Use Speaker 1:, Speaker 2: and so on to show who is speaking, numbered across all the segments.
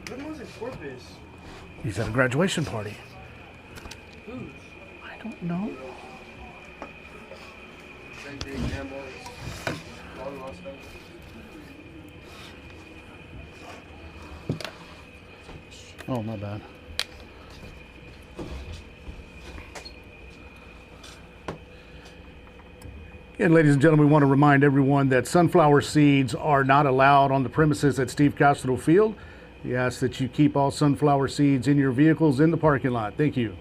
Speaker 1: When was it Corpus?
Speaker 2: He's at a graduation party.
Speaker 1: Whose?
Speaker 2: I don't know. Oh, my bad. And ladies and gentlemen, we want to remind everyone that sunflower seeds are not allowed on the premises at Steve Castro Field. We ask that you keep all sunflower seeds in your vehicles in the parking lot. Thank you.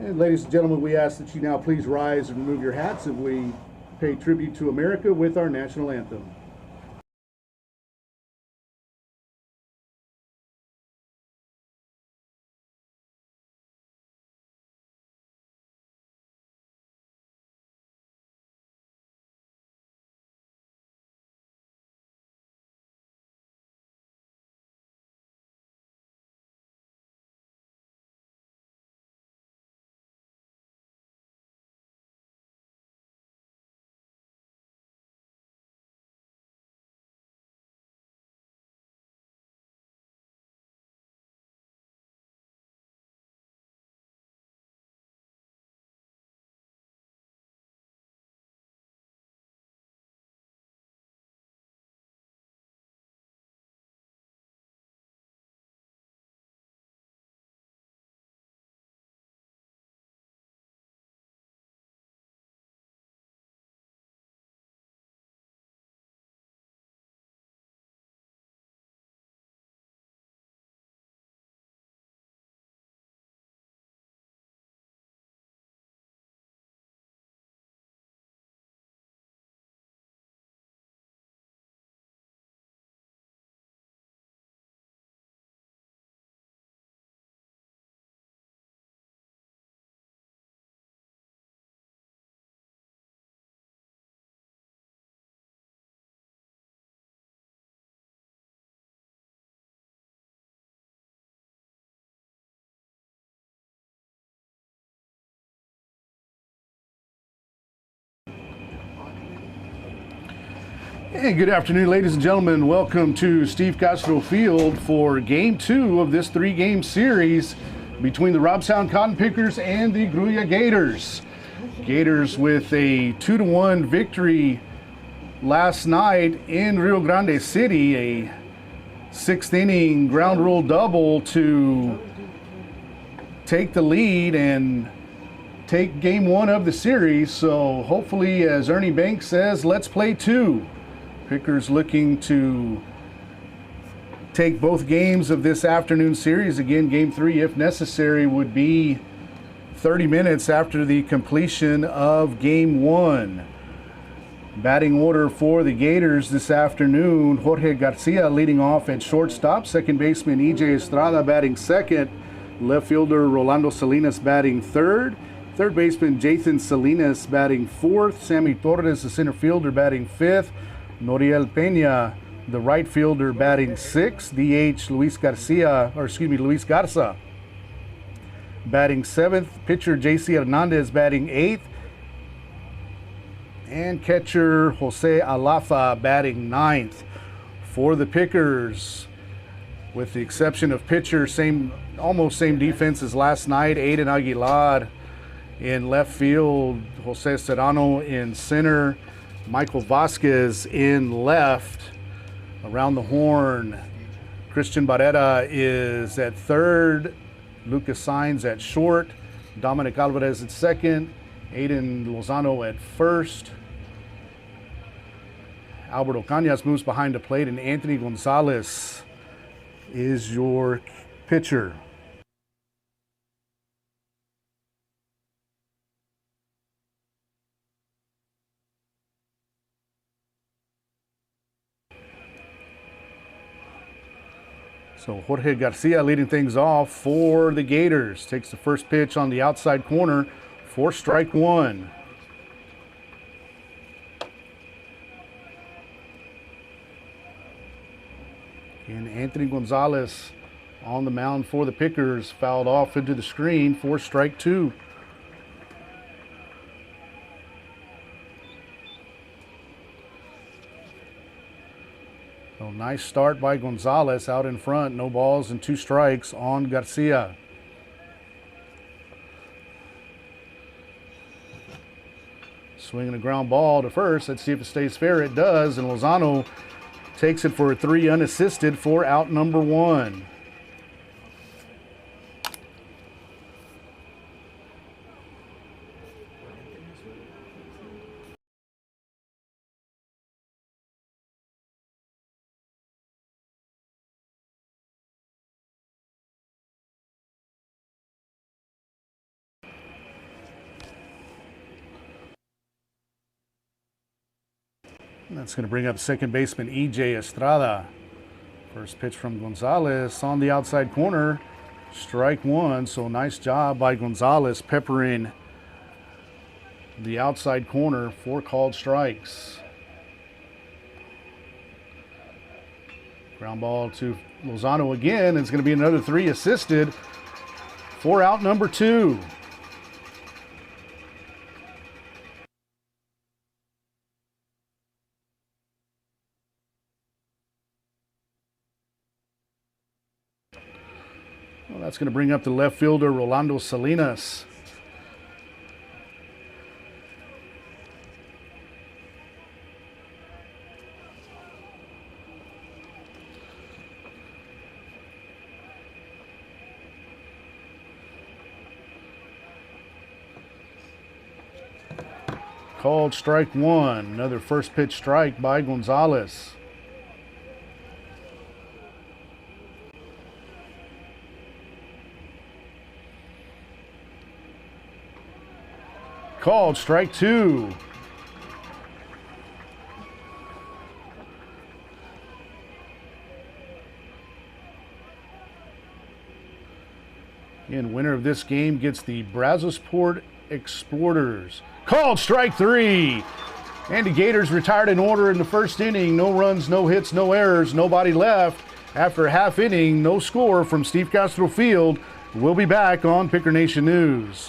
Speaker 2: And ladies and gentlemen, we ask that you now please rise and remove your hats as we pay tribute to America with our national anthem. And good afternoon, ladies and gentlemen. Welcome to Steve Castro Field for Game 2 of this 3-game series between the Robstown Cotton Pickers and the Grulla Gators. Gators with a 2-1 victory last night in Rio Grande City, a 6th inning ground rule double to take the lead and take Game 1 of the series. So hopefully, as Ernie Banks says, let's play 2. Pickers looking to take both games of this afternoon series. Again, Game 3, if necessary, would be 30 minutes after the completion of Game 1. Batting order for the Gators this afternoon: Jorge Garcia leading off at shortstop, second baseman EJ Estrada batting second, left fielder Rolando Salinas batting third baseman Jathan Salinas batting fourth, Sammy Torres, the center fielder, batting fifth, Noriel Peña, the right fielder, batting sixth, DH Luis Garza batting seventh, pitcher JC Hernandez batting eighth, and catcher Jose Alafa batting ninth. For the Pickers, with the exception of pitcher, almost same defense as last night. Aiden Aguilar in left field, Jose Serrano in center, Michael Vasquez in left. Around the horn, Christian Barrera is at third, Lucas Sainz at short, Dominic Alvarez at second, Aiden Lozano at first. Alberto Cañas moves behind the plate, and Anthony Gonzalez is your pitcher. So Jorge Garcia leading things off for the Gators. Takes the first pitch on the outside corner for strike one. And Anthony Gonzalez on the mound for the Pickers, fouled off into the screen for strike two. So nice start by Gonzalez out in front. No balls and 2 strikes on Garcia. Swinging a ground ball to first. Let's see if it stays fair. It does, and Lozano takes it for a 3 unassisted for out number 1. That's going to bring up second baseman E.J. Estrada. First pitch from Gonzalez on the outside corner. Strike one. So nice job by Gonzalez peppering the outside corner. 4 called strikes. Ground ball to Lozano again. It's going to be another 3 assisted for out number 2. Well, that's going to bring up the left fielder, Rolando Salinas. Called strike 1. Another first pitch strike by Gonzalez. Called strike 2. And winner of this game gets the Brazosport Exporters. Called strike 3. And the Gators retired in order in the first inning. No runs, no hits, no errors, nobody left. After a half inning, no score from Steve Castro Field. We'll be back on Picker Nation News.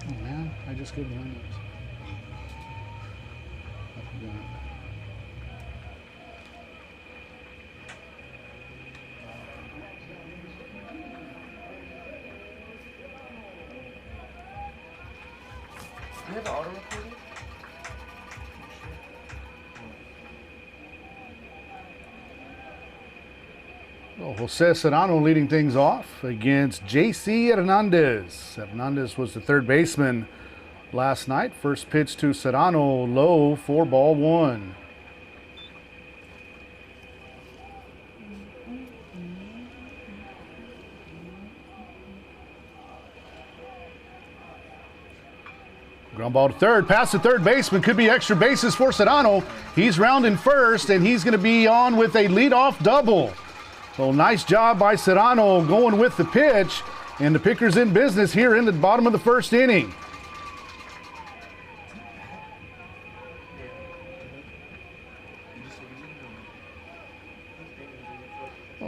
Speaker 2: Oh man, I just go behind those. I forgot.
Speaker 1: Do you have auto recording?
Speaker 2: Well, Jose Serrano leading things off against J.C. Hernandez. Hernandez was the third baseman last night. First pitch to Serrano, low for ball 1. Ground ball to third, past the third baseman, could be extra bases for Serrano. He's rounding first, and he's going to be on with a leadoff double. So nice job by Serrano going with the pitch, and the Pickers in business here in the bottom of the first inning.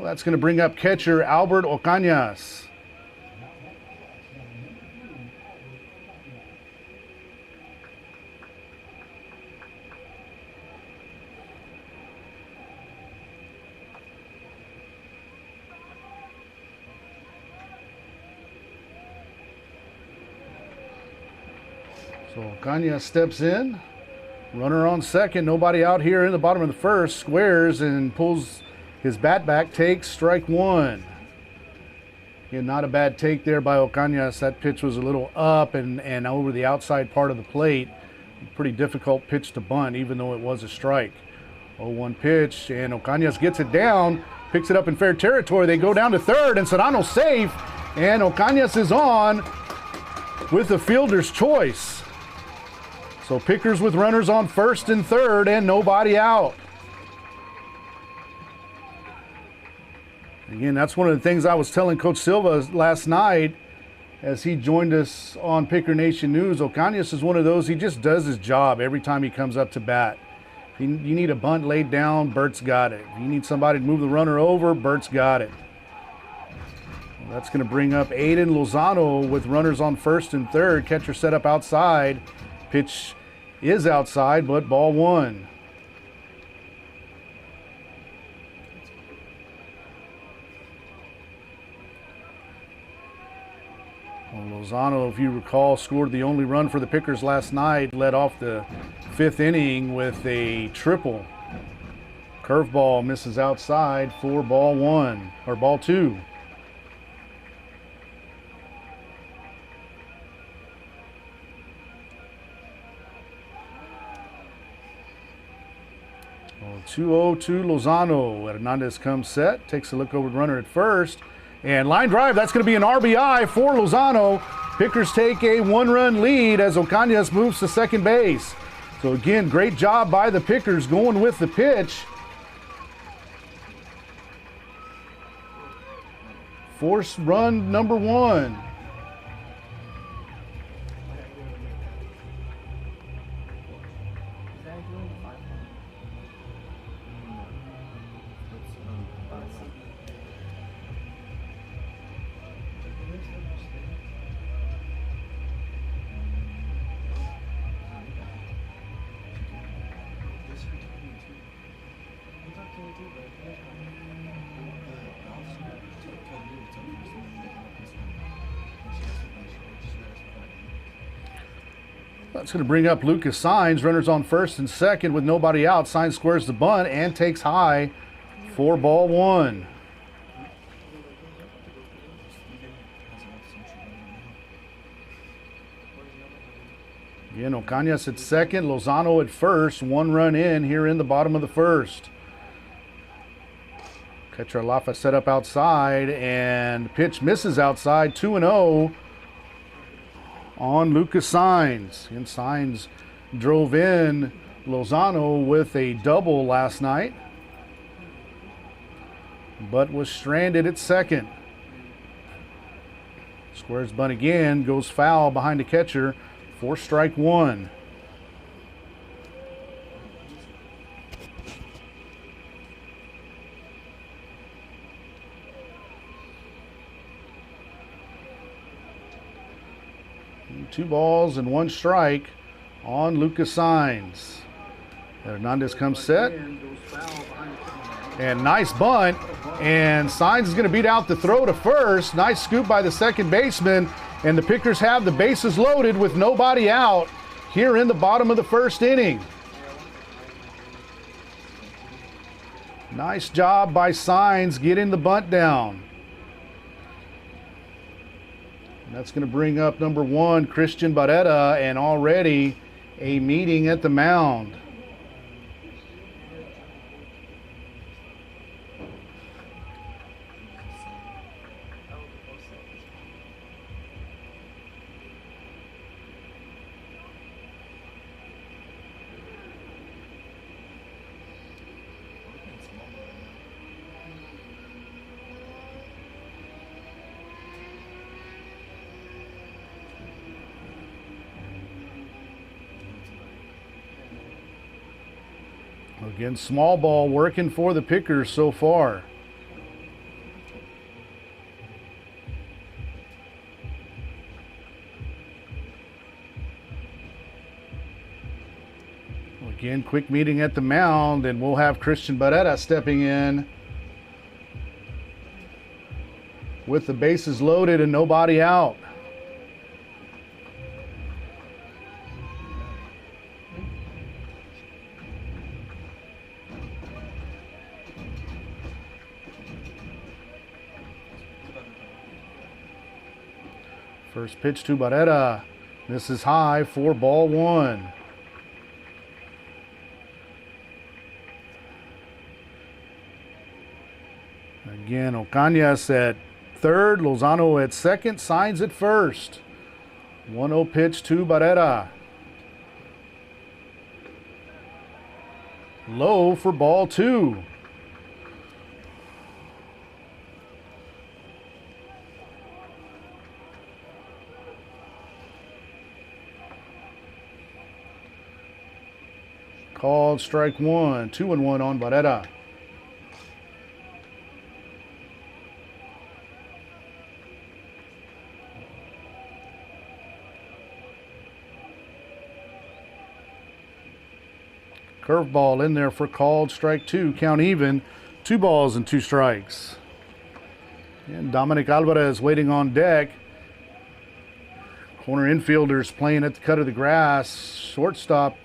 Speaker 2: That's going to bring up catcher Albert Ocañas. So Ocañas steps in. Runner on second, nobody out here in the bottom of the first, squares and pulls his bat back, takes strike one. Again, not a bad take there by Ocañas. That pitch was a little up and over the outside part of the plate. Pretty difficult pitch to bunt, even though it was a strike. 0-1 pitch, and Ocañas gets it down, picks it up in fair territory. They go down to third, and Serrano's safe, and Ocañas is on with the fielder's choice. So Pickers with runners on first and third and nobody out. Again, that's one of the things I was telling Coach Silva last night as he joined us on Picker Nation News. Ocañas is one of those, he just does his job every time he comes up to bat. If you need a bunt laid down, Bert's got it. If you need somebody to move the runner over, Bert's got it. Well, that's going to bring up Aiden Lozano with runners on first and third. Catcher set up outside. Pitch is outside, but ball one. Well, Lozano, if you recall, scored the only run for the Pickers last night, led off the fifth inning with a triple. Curveball misses outside for ball one, or ball two. Well, 2-0 to Lozano. Hernandez comes set, takes a look over the runner at first. And line drive, that's going to be an RBI for Lozano. Pickers take a one-run lead as Ocañas moves to second base. So again, great job by the Pickers going with the pitch. Force run number one. That's going to bring up Lucas Saenz. Runners on first and second with nobody out. Saenz squares the bunt and takes high for ball one. Again, Ocañas at second, Lozano at first. One run in here in the bottom of the first. Catcher Lafa set up outside and pitch misses outside. 2-0 on Lucas Saenz. And Saenz drove in Lozano with a double last night, but was stranded at second. Squares bunt again, goes foul behind the catcher for strike one. Two balls and one strike on Lucas Saenz. Hernandez comes set. And nice bunt. And Saenz is going to beat out the throw to first. Nice scoop by the second baseman. And the Pickers have the bases loaded with nobody out here in the bottom of the first inning. Nice job by Saenz getting the bunt down. That's going to bring up number one, Christian Barrera, and already a meeting at the mound. Again, small ball working for the Pickers so far. And quick meeting at the mound, and we'll have Christian Barrera stepping in with the bases loaded and nobody out. First pitch to Barrera. This is high for ball one. Again, Ocañas at third, Lozano at second, Signs at first. 1-0 pitch to Barrera. Low for ball two. Called strike one, 2-1 on Barrera. Curveball in there for called strike two, count even, 2 balls and 2 strikes. And Dominic Alvarez waiting on deck. Corner infielders playing at the cut of the grass. Shortstop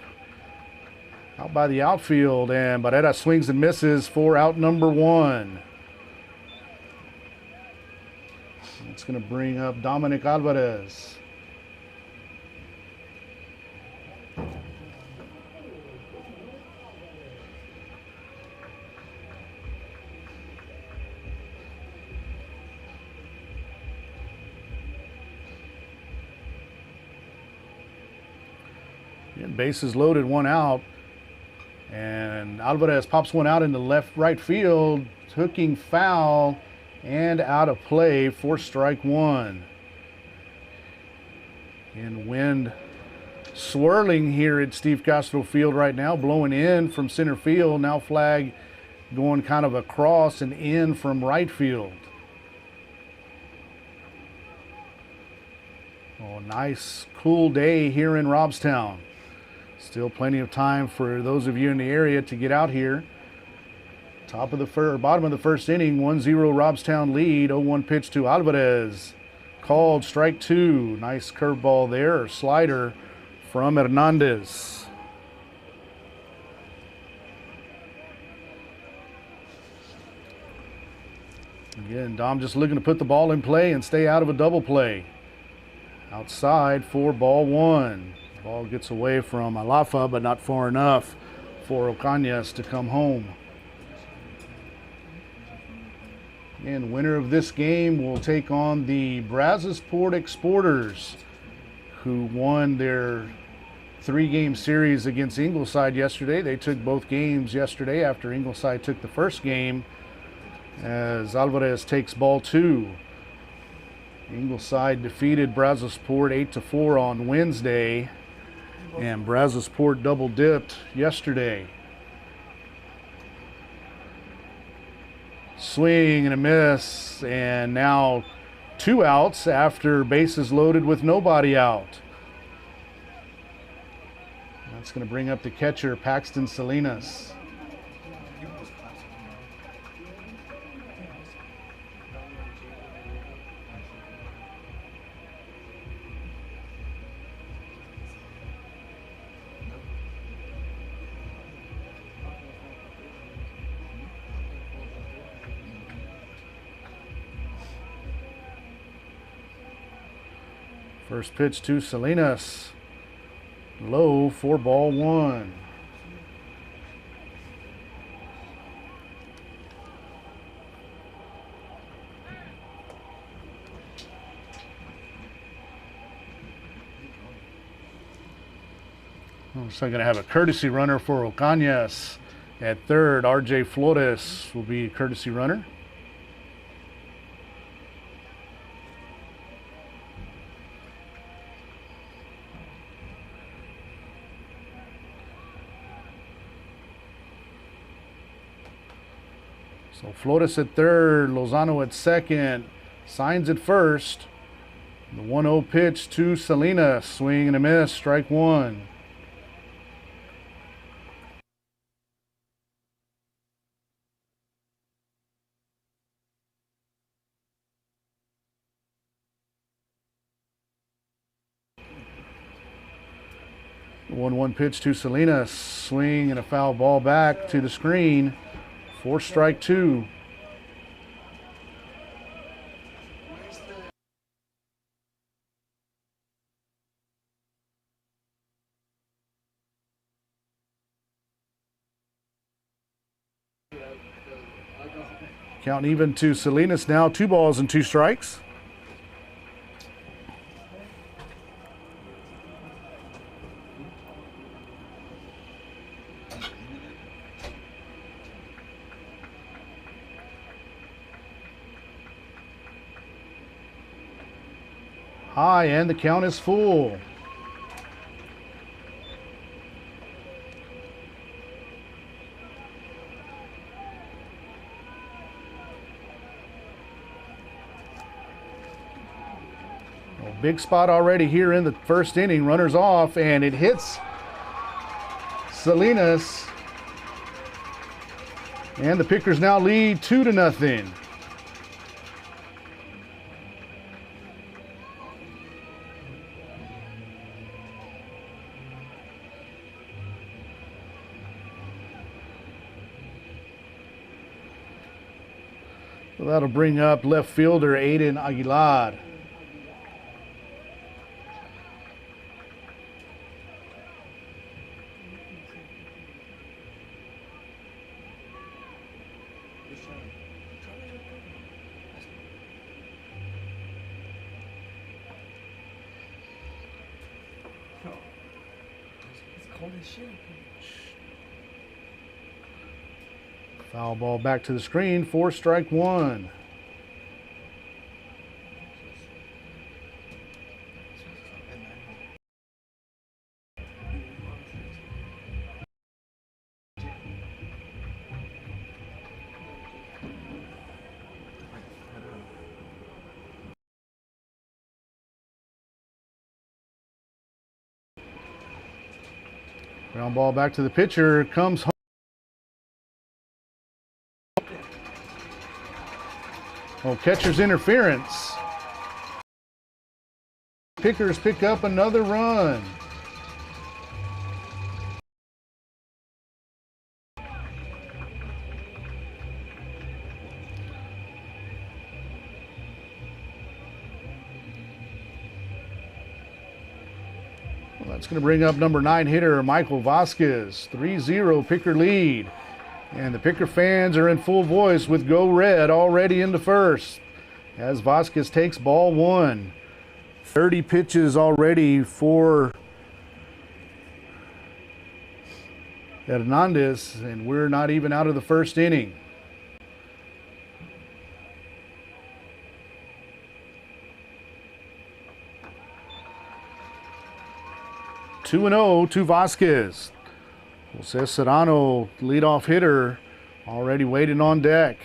Speaker 2: out by the outfield, and Barrera swings and misses for out number 1. That's going to bring up Dominic Alvarez. And bases loaded, 1 out. And Alvarez pops one out in the right field, hooking foul and out of play for strike 1. And wind swirling here at Steve Castro Field right now, blowing in from center field. Now flag going kind of across and in from right field. Oh, nice cool day here in Robstown. Still plenty of time for those of you in the area to get out here. Bottom of the first inning, 1-0 Robstown lead. 0-1 pitch to Alvarez. Called strike 2. Nice curveball there, or slider from Hernandez. Again, Dom just looking to put the ball in play and stay out of a double play. Outside for ball 1. Ball gets away from Alafa, but not far enough for Ocañas to come home. And winner of this game will take on the Brazosport Exporters, who won their 3-game series against Ingleside yesterday. They took both games yesterday after Ingleside took the first game, as Alvarez takes ball 2. Ingleside defeated Brazosport 8-4 on Wednesday. And Brazosport double dipped yesterday. Swing and a miss, and now 2 outs after bases loaded with nobody out. That's going to bring up the catcher, Paxton Salinas. First pitch to Salinas. Low for ball 1. So I'm going to have a courtesy runner for Ocañas at third. RJ Flores will be a courtesy runner. So Flores at third, Lozano at second, Signs at first. The 1-0 pitch to Salinas, swing and a miss, strike 1. 1-1 pitch to Salinas. Swing and a foul ball back to the screen for strike 2. Count even to Salinas now. 2 balls and 2 strikes. High, and the count is full. Big spot already here in the first inning. Runners off, and it hits Salinas. And the Pickers now lead 2-0. So that'll bring up left fielder Aiden Aguilar. Foul ball back to the screen for strike 1. Ground ball back to the pitcher. Comes home. Oh, catcher's interference. Pickers pick up another run. Well, that's going to bring up number 9 hitter Michael Vasquez. 3-0 Picker lead. And the Picker fans are in full voice with Go Red already into first as Vasquez takes ball 1. 30 pitches already for Hernandez, and we're not even out of the first inning. Two and 0 to Vasquez. Jose Serrano, leadoff hitter, already waiting on deck.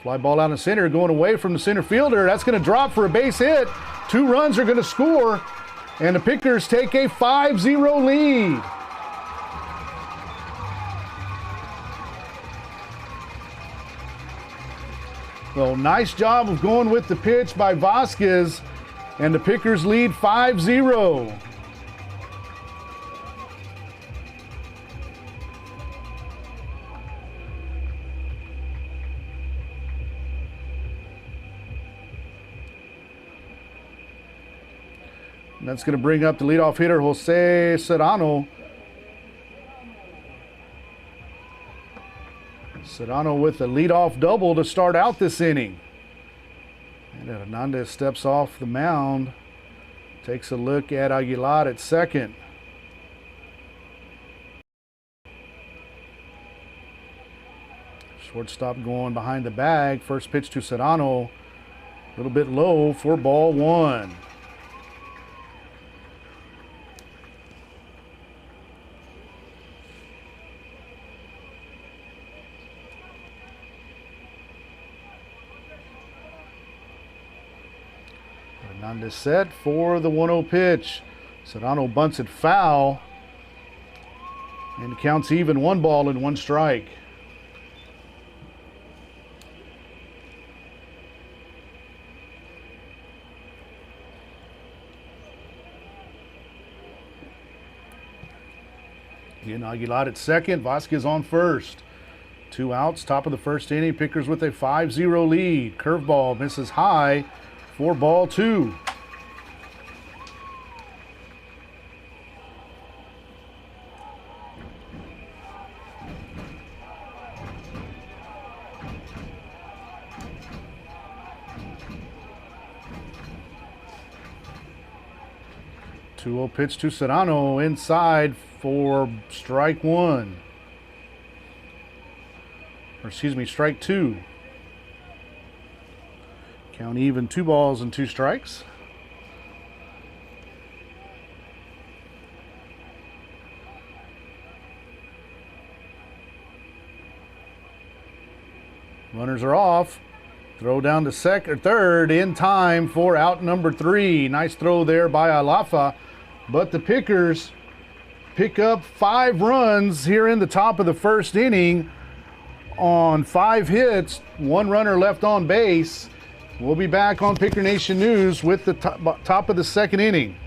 Speaker 2: Fly ball out in center, going away from the center fielder. That's going to drop for a base hit. 2 runs are going to score, and the Pickers take a 5-0 lead. So nice job of going with the pitch by Vasquez, and the Pickers lead 5-0. And that's going to bring up the leadoff hitter, Jose Serrano. Serrano with a leadoff double to start out this inning. And Hernandez steps off the mound, takes a look at Aguilar at second. Shortstop going behind the bag. First pitch to Serrano, a little bit low for ball 1. Hernandez set for the 1-0 pitch. Serrano bunts it foul, and counts even. 1 ball and 1 strike. Again, Aguilar at second, Vasquez on first. 2 outs, top of the first inning. Pickers with a 5-0 lead. Curveball misses high for ball 2. Two-0 pitch to Serrano inside for strike 1. Or excuse me, strike 2. Count even, 2 balls and 2 strikes. Runners are off. Throw down to third in time for out number 3. Nice throw there by Alafa. But the Pickers pick up 5 runs here in the top of the first inning on 5 hits, 1 runner left on base. We'll be back on Picker Nation News with the top of the second inning.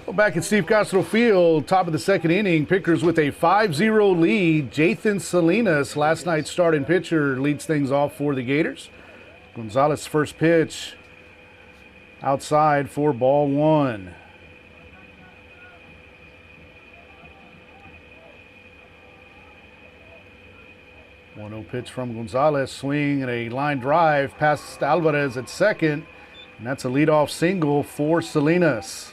Speaker 2: Well, back at Steve Castro Field, top of the second inning, Pickers with a 5-0 lead. Jathan Salinas, last night's starting pitcher, leads things off for the Gators. Gonzalez first pitch outside for ball 1. One-zero pitch from Gonzalez, swing and a line drive past Alvarez at second, and that's a leadoff single for Salinas.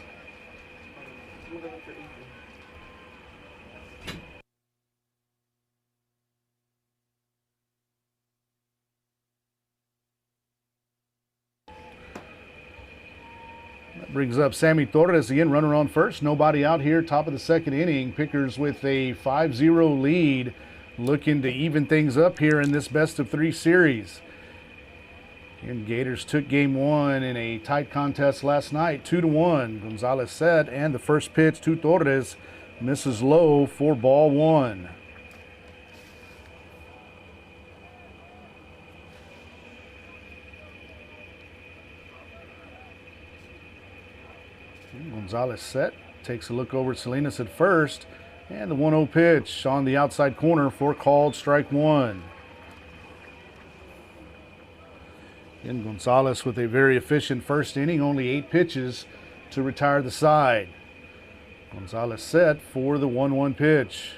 Speaker 2: That brings up Sammy Torres again, runner on first. Nobody out here, top of the second inning. Pickers with a 5-0 lead, looking to even things up here in this best-of-3 series. And Gators took game 1 in a tight contest last night, 2-1. Gonzalez set, and the first pitch to Torres misses low for ball 1. Gonzalez set, takes a look over at Salinas at first, and the 1-0 pitch on the outside corner for called strike 1. And Gonzalez with a very efficient first inning, only 8 pitches to retire the side. Gonzalez set for the 1-1 pitch.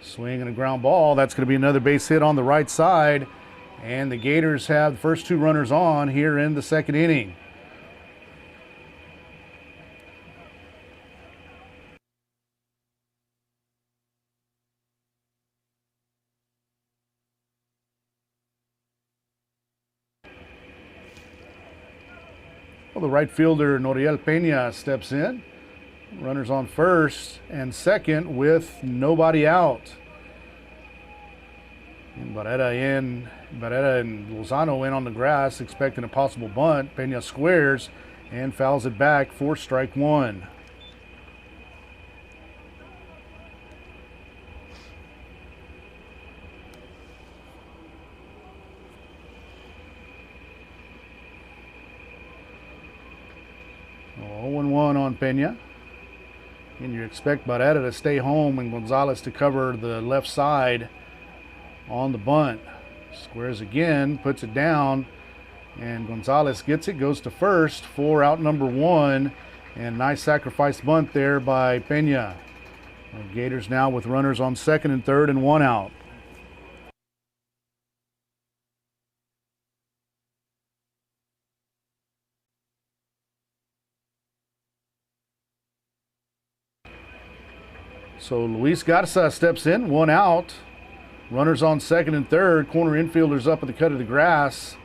Speaker 2: Swing and a ground ball. That's going to be another base hit on the right side. And the Gators have the first 2 runners on here in the second inning. Well, the right fielder, Noriel Peña, steps in. Runners on first and second with nobody out. And Barrera and Lozano in on the grass, expecting a possible bunt. Peña squares and fouls it back for strike 1. Oh, 0-1 on Peña. And you expect Barrera to stay home and Gonzalez to cover the left side on the bunt. Squares again, puts it down, and Gonzalez gets it, goes to first for out number 1. And nice sacrifice bunt there by Peña. The Gators now with runners on second and third and 1 out. So Luis Garza steps in, 1 out. Runners on second and third. Corner infielders up at the cut of the grass.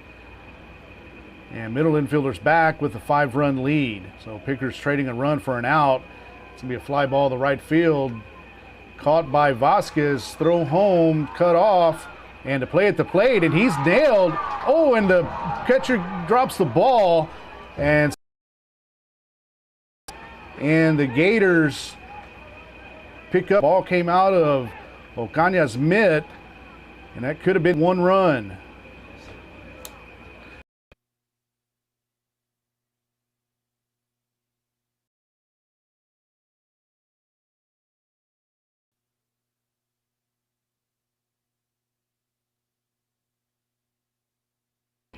Speaker 2: And middle infielders back with a 5-run lead. So Pickers trading a run for an out. It's going to be a fly ball to right field. Caught by Vasquez. Throw home, cut off. And to play at the plate, and he's nailed. Oh, and the catcher drops the ball. And the Gators pick up. Ball came out of Ocaña's mitt, and that could have been 1 run.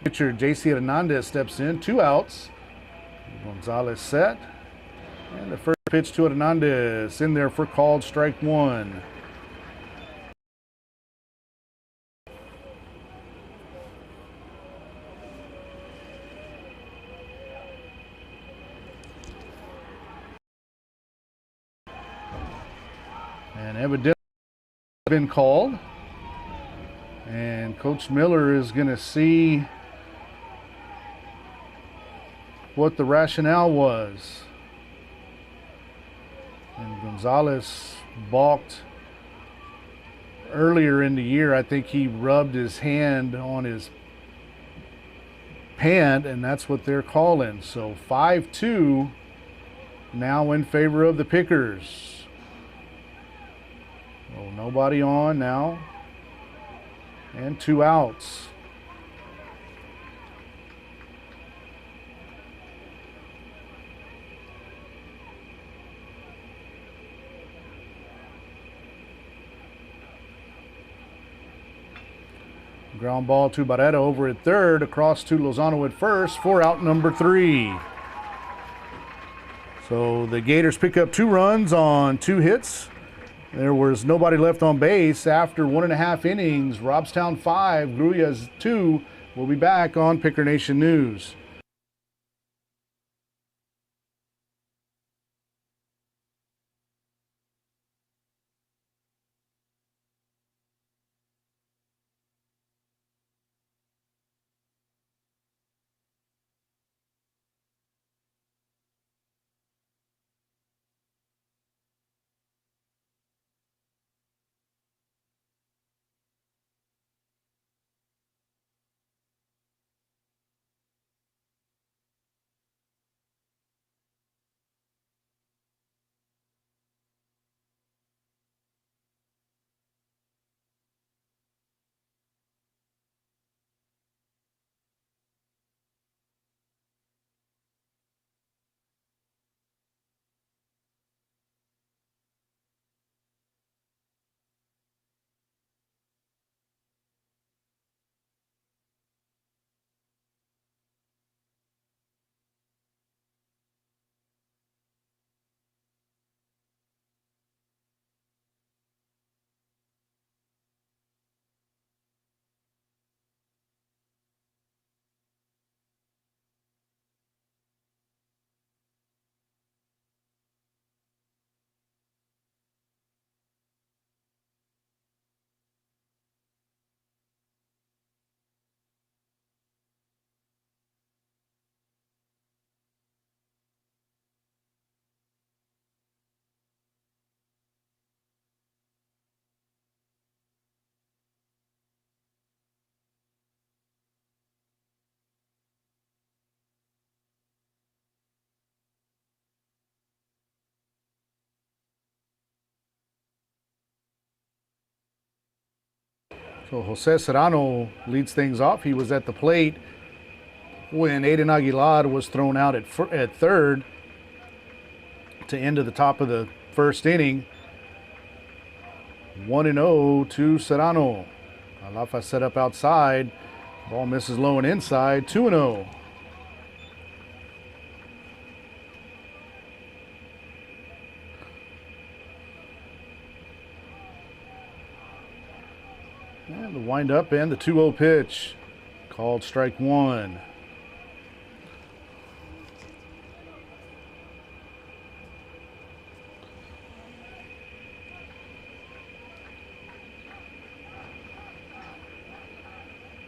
Speaker 2: Pitcher J.C. Hernandez steps in, 2 outs. Gonzalez set. And the first pitch to Hernandez in there for called strike 1. And evidently been called. And Coach Miller is going to see what the rationale was. And Gonzalez balked earlier in the year. I think he rubbed his hand on his pant, and that's what they're calling. So 5-2 now in favor of the Pickers. Oh, nobody on now. And 2 outs. Ground ball to Barrera over at third, across to Lozano at first for out number 3. So the Gators pick up 2 runs on 2 hits. There was nobody left on base after 1.5 innings. Robstown 5, Grulla 2. We'll be back on Picker Nation News. So Jose Serrano leads things off. He was at the plate when Aiden Aguilar was thrown out at third to end of the top of the first inning. 1-0 to Serrano. Alafa set up outside. Ball misses low and inside. 2-0. And the wind up and the 2-0 pitch. Called strike one.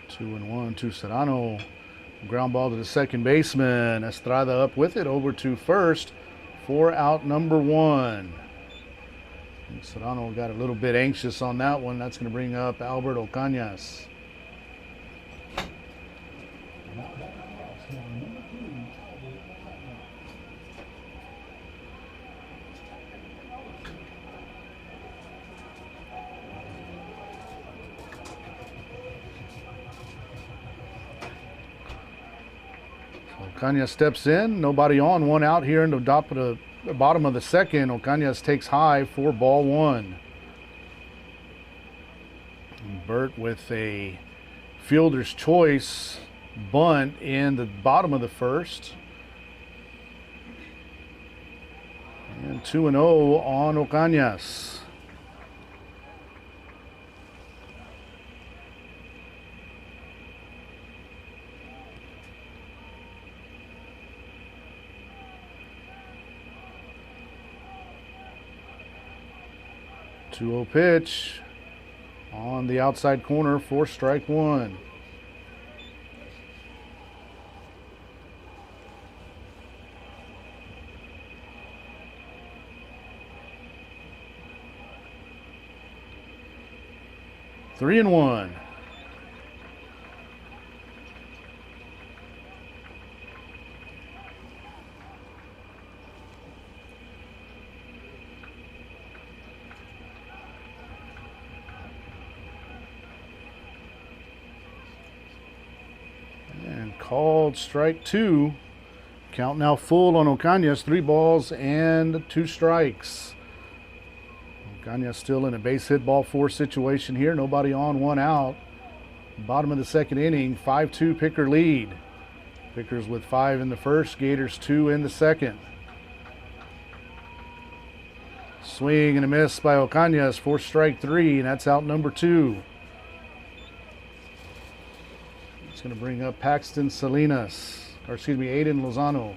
Speaker 2: Two and one to Serrano. Ground ball to the second baseman. Estrada up with it over to first for out number one. And Serrano got a little bit anxious on that one. That's going to bring up Albert Ocañas. Ocañas steps in, nobody on, one out here in the bottom of the second. Ocañas takes high for ball one. And Burt with a fielder's choice bunt in the bottom of the first. And 2-0 on Ocañas. Two-0 pitch on the outside corner for strike one. Three and one. Called strike two. Count now full on Ocañas. 3 balls and 2 strikes. Ocañas still in a base hit ball 4 situation here. Nobody on, 1 out. Bottom of the second inning, 5-2 Picker lead. Pickers with 5 in the first, Gators 2 in the second. Swing and a miss by Ocañas for strike 3, and that's out number 2. It's going to bring up Paxton Salinas, or excuse me, Aiden Lozano.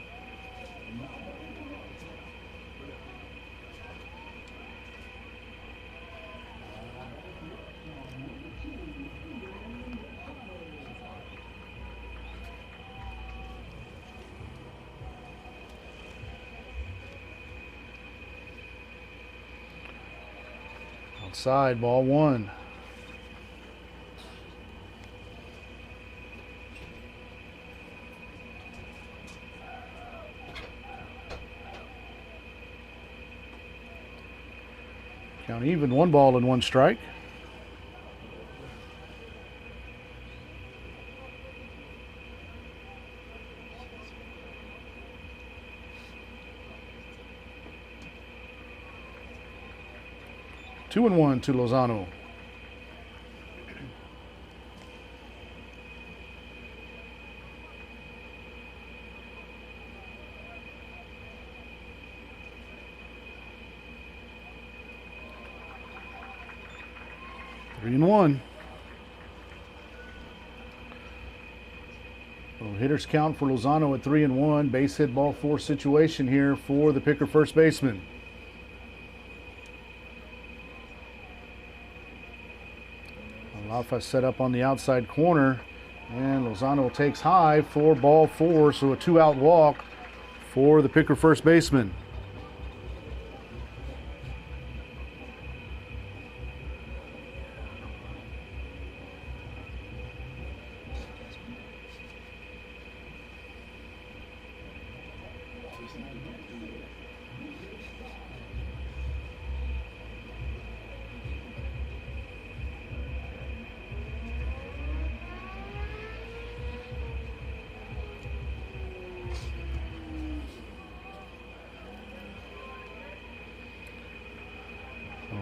Speaker 2: Outside, ball 1. Count even, 1 ball and 1 strike. Two and 1 to Lozano. Three and 1. Well, hitters count for Lozano at 3 and 1. Base hit ball 4 situation here for the Picker first baseman. Alfa set up on the outside corner, and Lozano takes high for ball 4, so a 2-out walk for the Picker first baseman.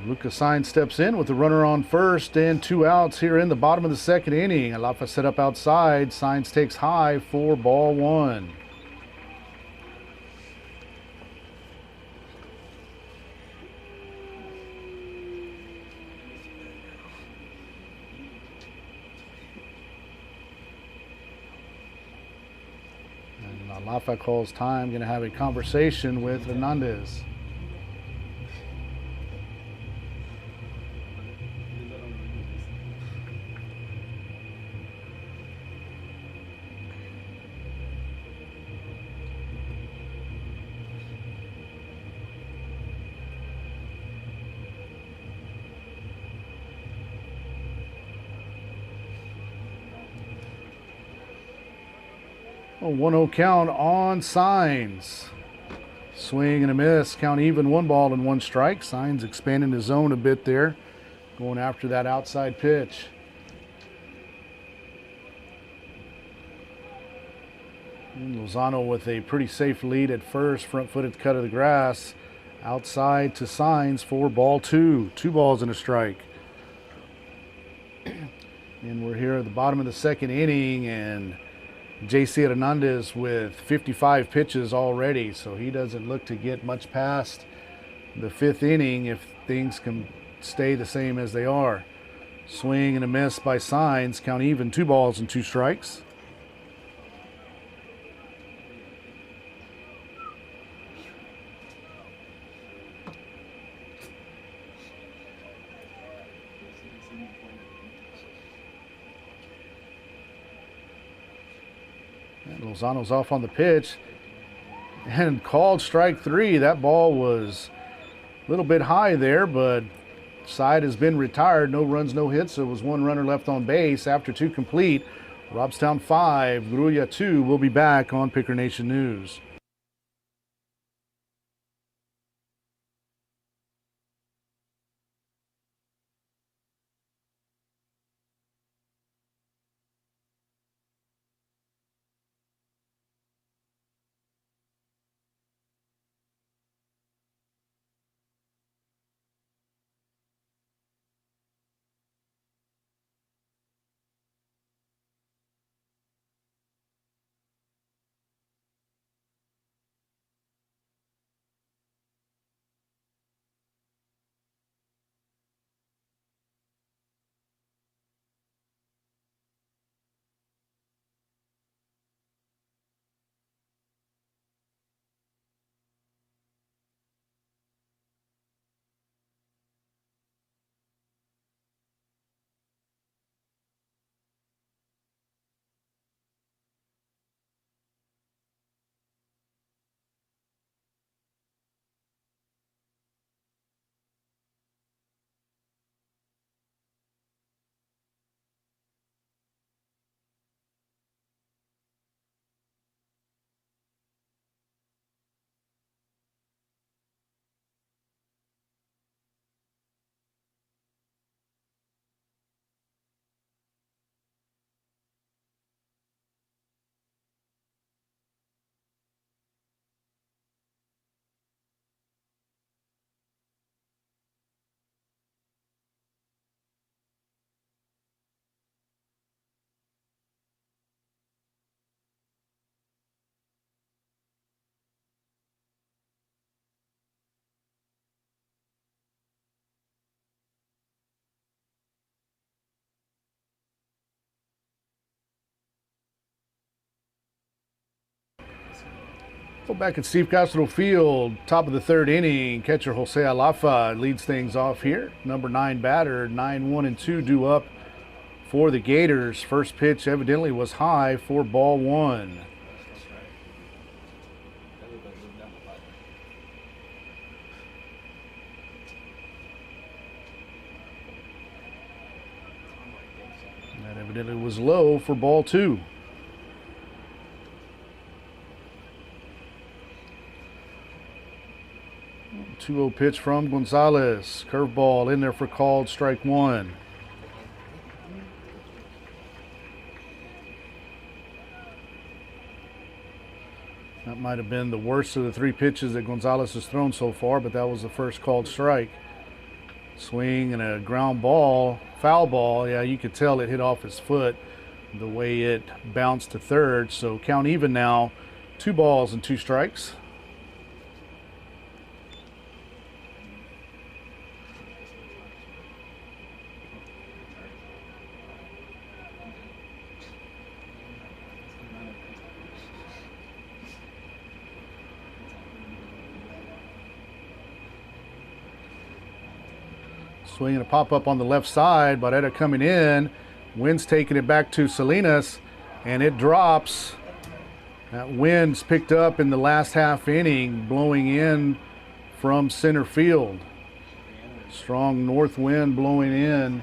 Speaker 2: Lucas Sainz steps in with the runner on first and 2 outs here in the bottom of the second inning. Alafa set up outside. Sainz takes high for ball 1. And Alafa calls time, going to have a conversation with Hernandez. A 1-0 count on Sainz. Swing and a miss. Count even, 1 ball and 1 strike. Sainz expanding his zone a bit there, going after that outside pitch. And Lozano with a pretty safe lead at first. Front-footed cut of the grass. Outside to Sainz for ball 2. 2 balls and a strike. And we're here at the bottom of the second inning, and J.C. Hernandez with 55 pitches already, so he doesn't look to get much past the 5th inning if things can stay the same as they are. Swing and a miss by Sainz. Count even, 2 balls and 2 strikes. Lozano's off on the pitch and called strike 3. That ball was a little bit high there, but side has been retired. No runs, no hits. So it was 1 runner left on base after 2 complete. Robstown 5, Grulla 2. We'll be back on Picker Nation News. Well, back at Steve Castro Field, top of the 3rd inning, catcher Jose Alafa leads things off here. Number 9 batter, 9-1-2 due up for the Gators. First pitch evidently was high for ball 1. That evidently was low for ball 2. 2-0 pitch from Gonzalez. Curveball in there for called strike 1. That might have been the worst of the 3 pitches that Gonzalez has thrown so far, but that was the first called strike. Swing and a ground ball, foul ball. Yeah, you could tell it hit off his foot the way it bounced to third. So count even now, 2 balls and 2 strikes. Swinging a pop-up on the left side. Barrera coming in. Wind's taking it back to Salinas, and it drops. That wind's picked up in the last half inning, blowing in from center field. Strong north wind blowing in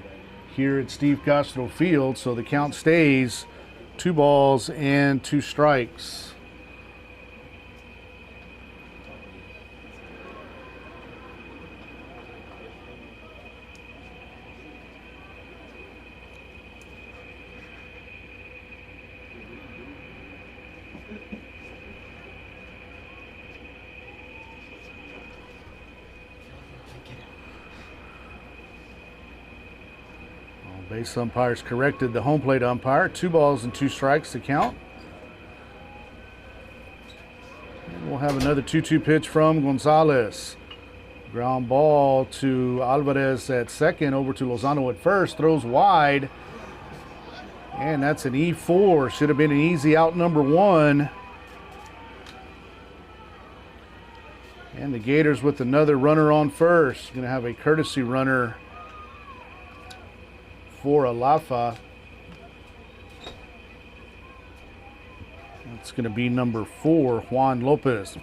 Speaker 2: here at Steve Castro Field, so the count stays 2 balls and 2 strikes. Base umpires corrected the home plate umpire. 2 balls and 2 strikes to count. And we'll have another 2-2 pitch from Gonzalez. Ground ball to Alvarez at second, over to Lozano at first. Throws wide. And that's an E4. Should have been an easy out number 1. And the Gators with another runner on first. Going to have a courtesy runner for Alafa. That's going to be number 4, Juan Lopez.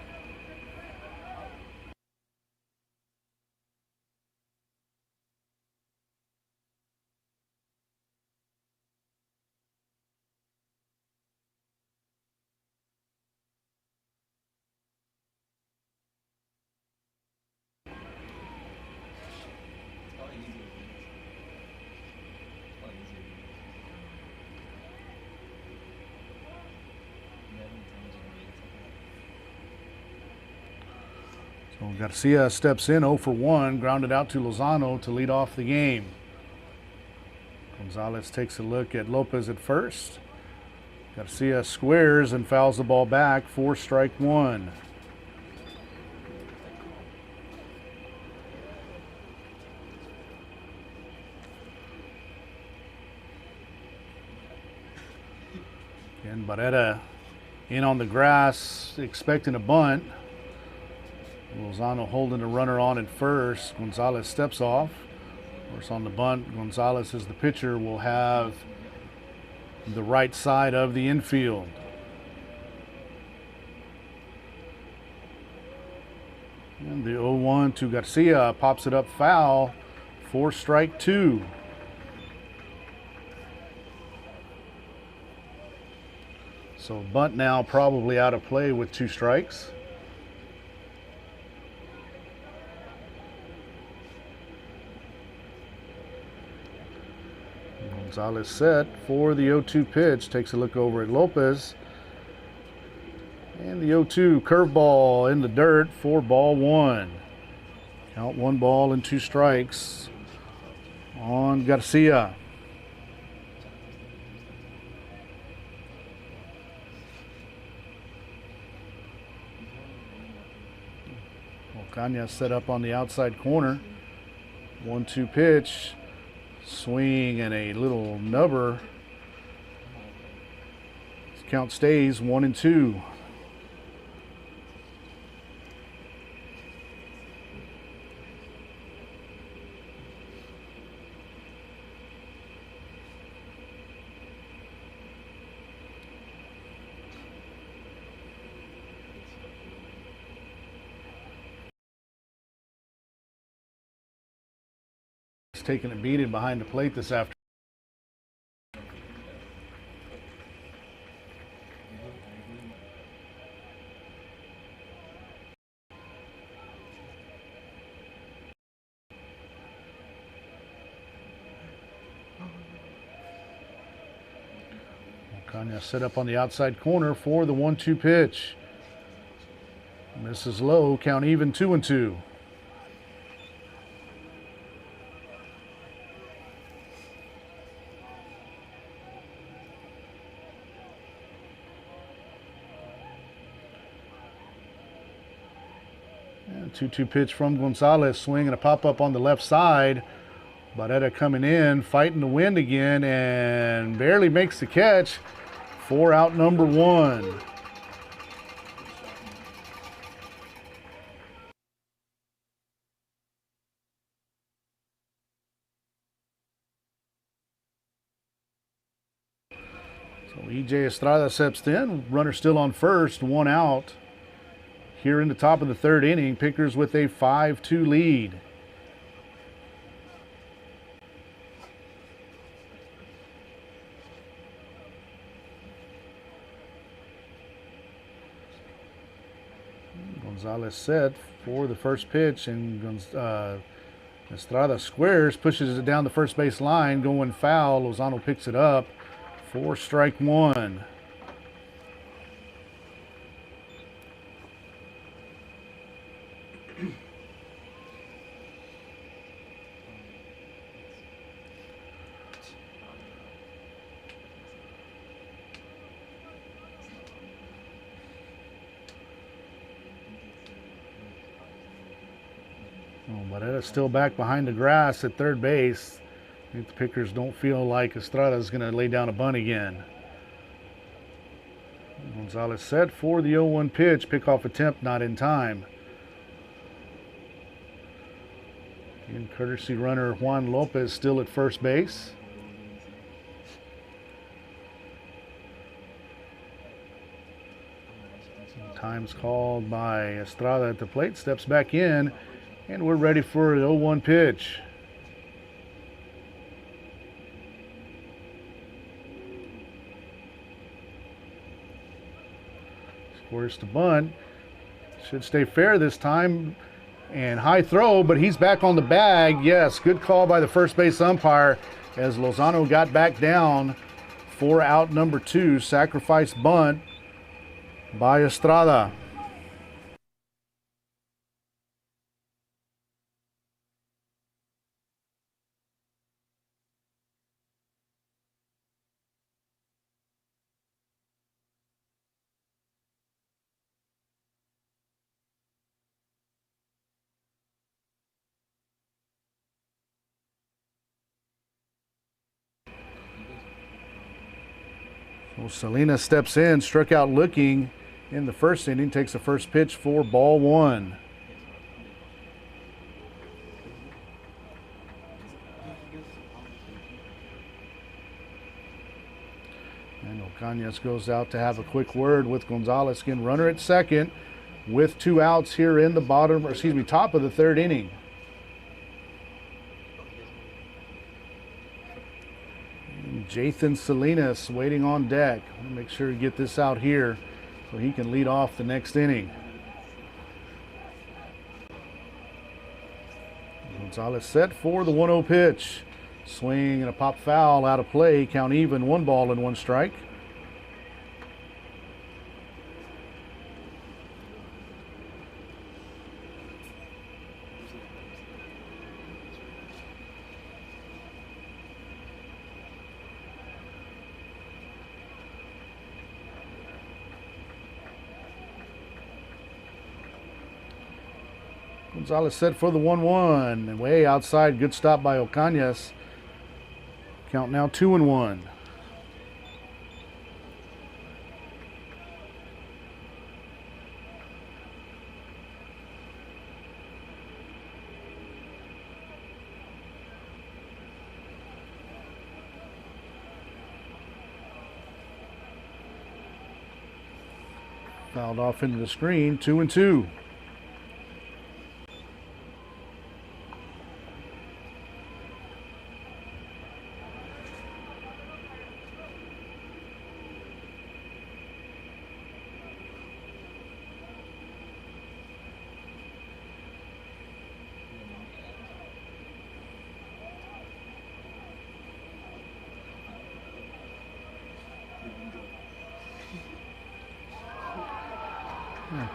Speaker 2: So Garcia steps in 0 for 1, grounded out to Lozano to lead off the game. Gonzalez takes a look at Lopez at first. Garcia squares and fouls the ball back for strike 1. And Barrera in on the grass, expecting a bunt. Lozano holding the runner on at first. Gonzalez steps off. Of course, on the bunt, Gonzalez, as the pitcher, will have the right side of the infield. And the 0-1 to Garcia pops it up foul for strike 2. So bunt now probably out of play with 2 strikes. Gonzalez set for the 0-2 pitch. Takes a look over at Lopez. And the 0-2 curveball in the dirt for ball 1. Count 1 ball and 2 strikes on Garcia. Ocaña set up on the outside corner. 1-2 pitch. Swing and a little nubber. Count stays 1 and 2. Taking a beating behind the plate this afternoon. Ocaña set up on the outside corner for the 1-2 pitch. Misses low, count even 2 and 2. 2-2 pitch from Gonzalez, swing and a pop-up on the left side. Barrera coming in, fighting the wind again, and barely makes the catch for out number 1. So E.J. Estrada steps in, runner still on first, 1 out. Here in the top of the 3rd inning, Pickers with a 5-2 lead. Gonzalez set for the first pitch, and Estrada squares, pushes it down the first base line, going foul. Lozano picks it up for strike 1. Barrera's still back behind the grass at third base. I think the Pickers don't feel like Estrada's going to lay down a bunt again. Gonzalez set for the 0-1 pitch. Pickoff attempt not in time. And courtesy runner Juan Lopez still at first base. Time's called by Estrada at the plate. Steps back in. And we're ready for the 0-1 pitch. Squares to bunt. Should stay fair this time. And high throw, but he's back on the bag. Yes, good call by the first base umpire as Lozano got back down for out number 2. Sacrifice bunt by Estrada. So Salinas steps in, struck out looking in the first inning, takes the first pitch for ball 1. And Ocañas goes out to have a quick word with Gonzalez. Again, runner at second with 2 outs here in the top of the 3rd inning. Jathan Salinas waiting on deck. Make sure to get this out here so he can lead off the next inning. Gonzalez set for the 1-0 pitch. Swing and a pop foul out of play. Count even, 1 ball and 1 strike. Gonzalez set for the 1-1, and way outside, good stop by Ocañas. Count now 2-1. Fouled off into the screen, 2-2.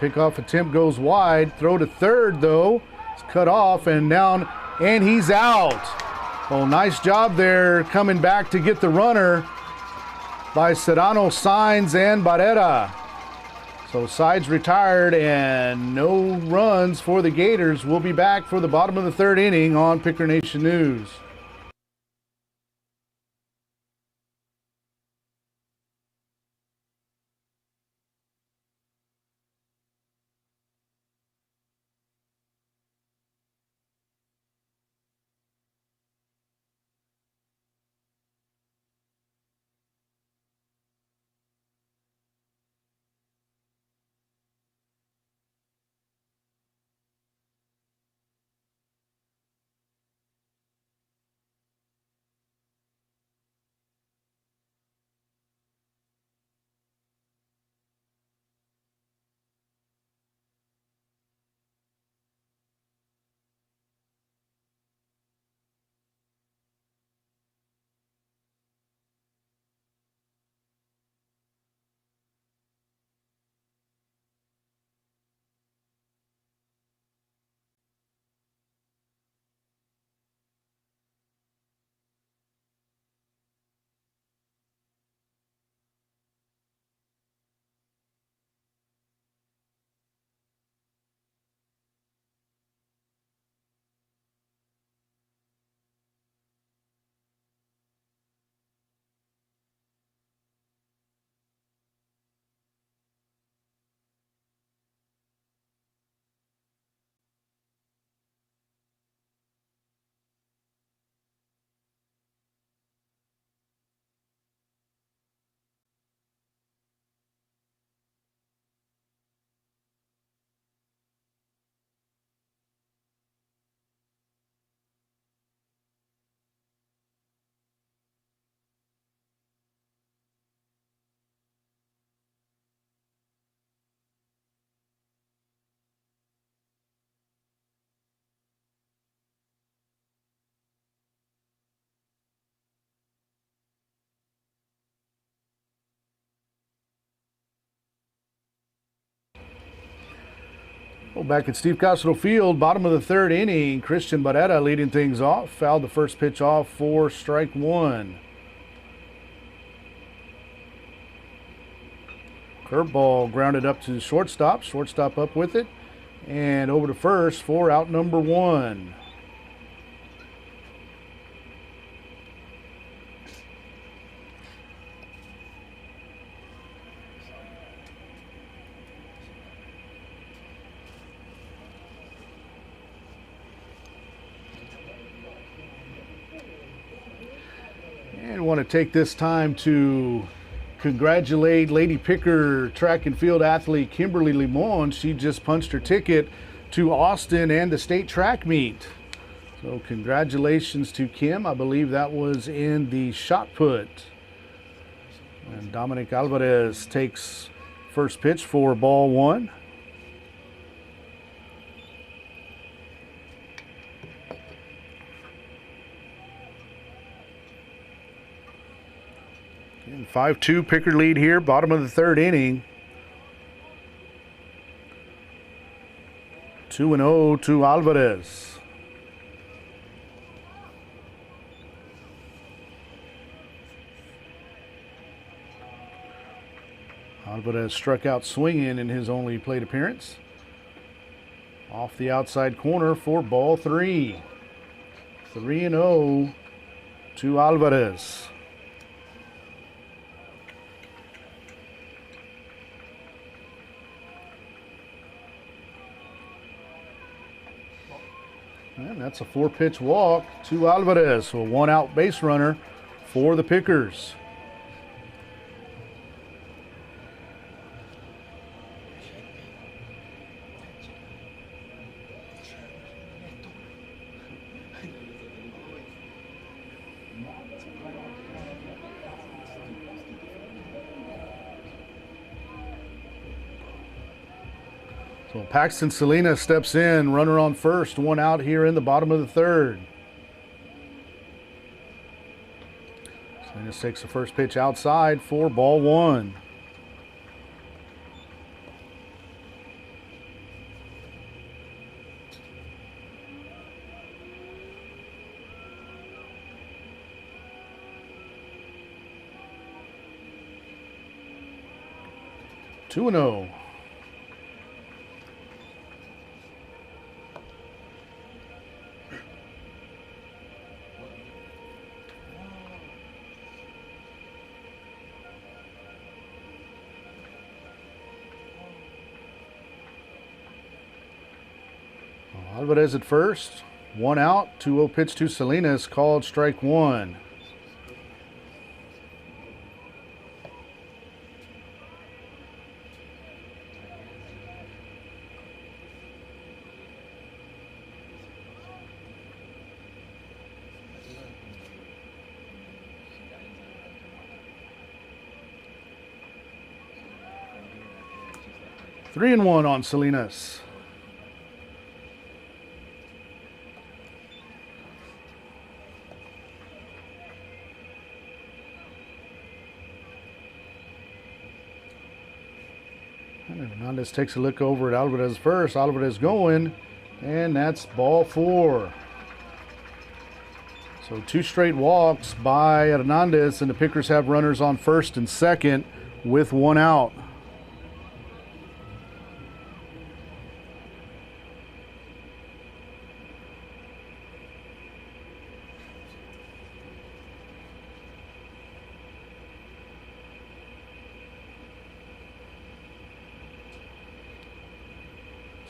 Speaker 2: Pickoff attempt goes wide. Throw to third, though. It's cut off and down, and he's out. Well, nice job there coming back to get the runner by Serrano, Sainz, and Barrera. So sides retired and no runs for the Gators. We'll be back for the bottom of the third inning on Picker Nation News. Well, back at Steve Costello Field, bottom of the third inning, Christian Barrera leading things off. Fouled the first pitch off for strike one. Curveball grounded up to the shortstop. Shortstop up with it. And over to first for out number one. And want to take this time to congratulate Lady Picker track and field athlete Kimberly Limon. She just punched her ticket to Austin and the state track meet. So congratulations to Kim. I believe that was in the shot put. And Dominic Alvarez takes first pitch for ball one. And 5-2 Picker lead here, bottom of the third inning. 2-0 to Alvarez. Alvarez struck out swinging in his only plate appearance. Off the outside corner for ball three. 3-0 to Alvarez. And that's a 4-pitch walk to Alvarez. So a one-out base runner for the Pickers. So Paxton Salinas steps in, runner on first, one out here in the bottom of the third. Salinas takes the first pitch outside for ball one. Two and 0. Alvarez at first. 1 out. 2-0 pitch to Salinas, called strike 1. Three and one on Salinas. And Hernandez takes a look over at Alvarez first. Alvarez going, and that's ball 4. So 2 straight walks by Hernandez, and the Pickers have runners on first and second with 1 out.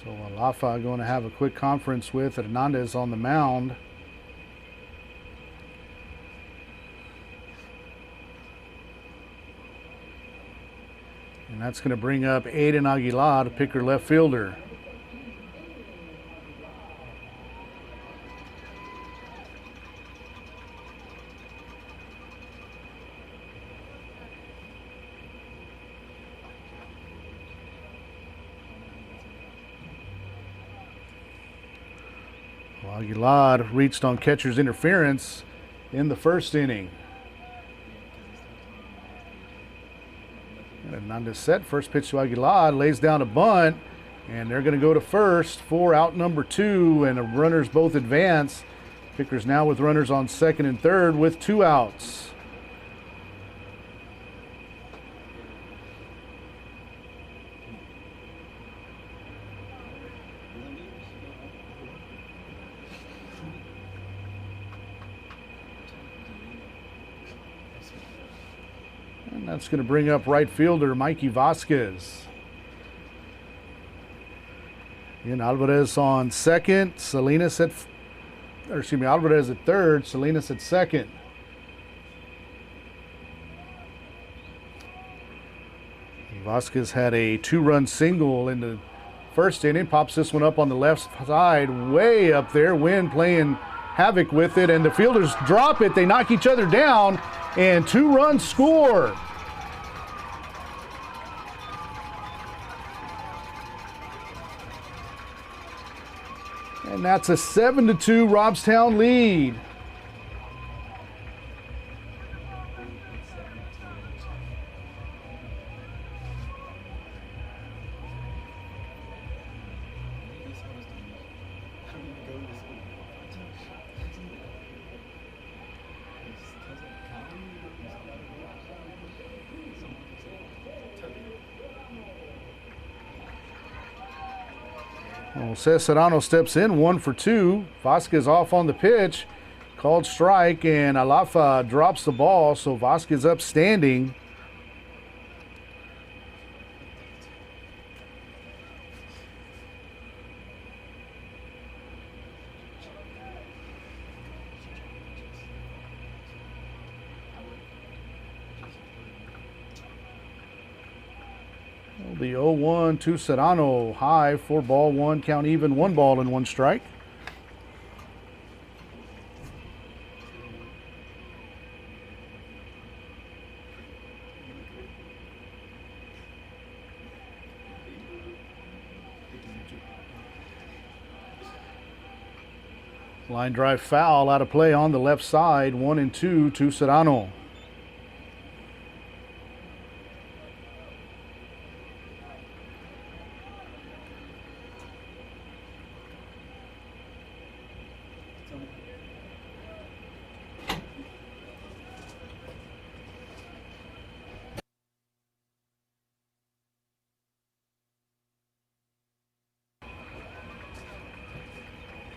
Speaker 2: So Alafa going to have a quick conference with Hernandez on the mound. And that's going to bring up Aiden Aguilar, the Picker left fielder. Aguilar reached on catcher's interference in the first inning. Hernandez set. First pitch to Aguilar, lays down a bunt, and they're going to go to first for out number 2, and the runners both advance. Pickers now with runners on second and third with 2 outs. And that's going to bring up right fielder Mikey Vasquez. And Alvarez on second, Alvarez at third, Salinas at second. Vasquez had a 2-run single in the first inning, pops this one up on the left side, way up there, wind playing havoc with it, and the fielders drop it, they knock each other down, and 2-run score. And that's a 7-2 Robstown lead. Jose Serrano steps in, 1 for 2. Vasquez off on the pitch, called strike, and Alafa drops the ball, so Vasquez up standing. The 0-1 to Serrano, high, 4-1, count even, 1 ball and 1 strike. Line drive foul out of play on the left side, 1-2 to Serrano.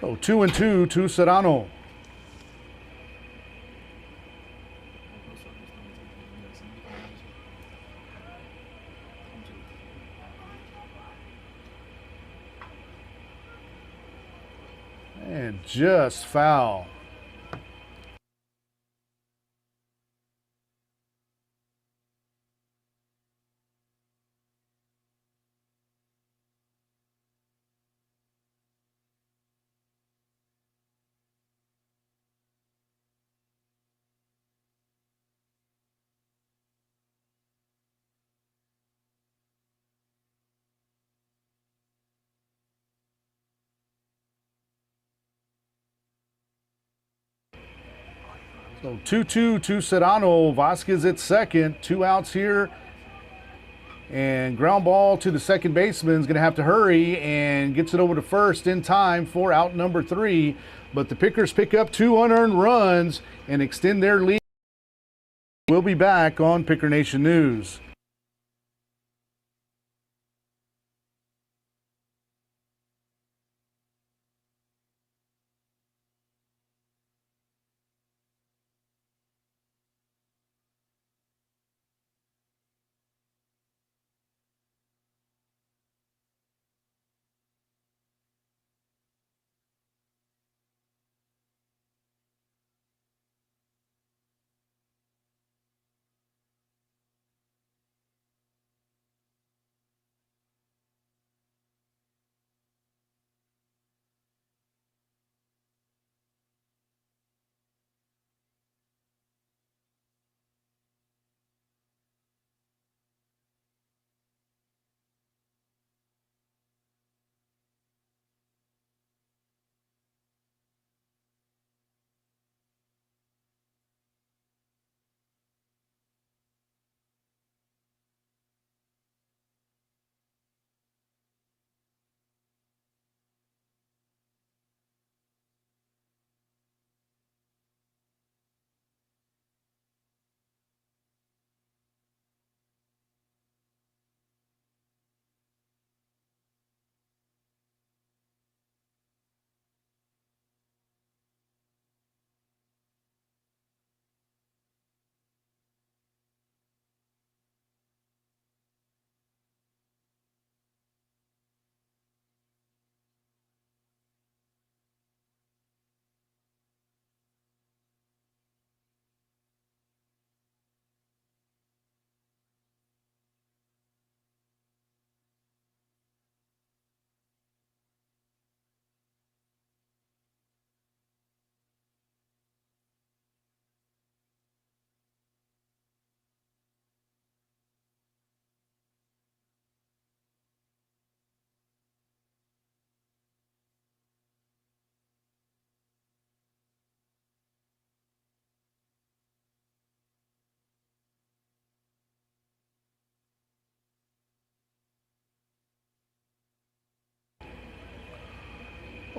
Speaker 2: So 2-2 to Serrano. And just foul. So 2-2 to Serrano. Vasquez at second. 2 outs here. And ground ball to the second baseman is going to have to hurry and gets it over to first in time for out number 3. But the Pickers pick up 2 unearned runs and extend their lead. We'll be back on Picker Nation News.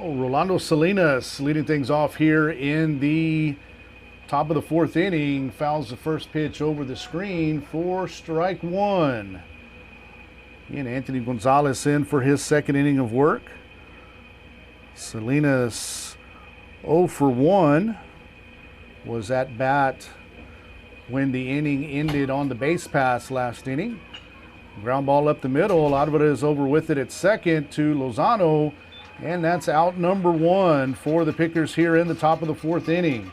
Speaker 2: Oh, Rolando Salinas leading things off here in the top of the 4th inning. Fouls the first pitch over the screen for strike 1. And Anthony Gonzalez in for his second inning of work. Salinas 0 for 1 was at bat when the inning ended on the base pass last inning. Ground ball up the middle. A lot of it is over with it at second to Lozano. And that's out number 1 for the Pickers here in the top of the 4th inning.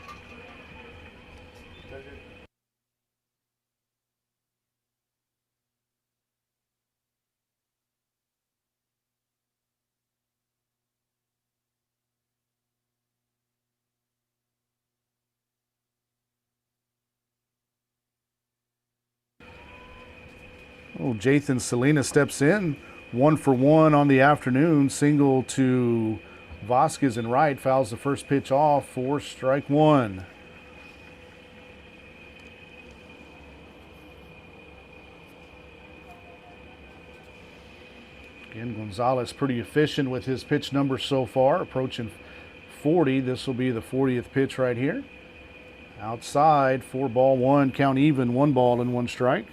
Speaker 2: Oh, Jathan Salinas steps in. 1 for 1 on the afternoon. Single to Vasquez in right. Fouls the first pitch off for strike 1. Again, Gonzalez pretty efficient with his pitch numbers so far. Approaching 40. This will be the 40th pitch right here. Outside, 4-1. Count even. 1 ball and 1 strike.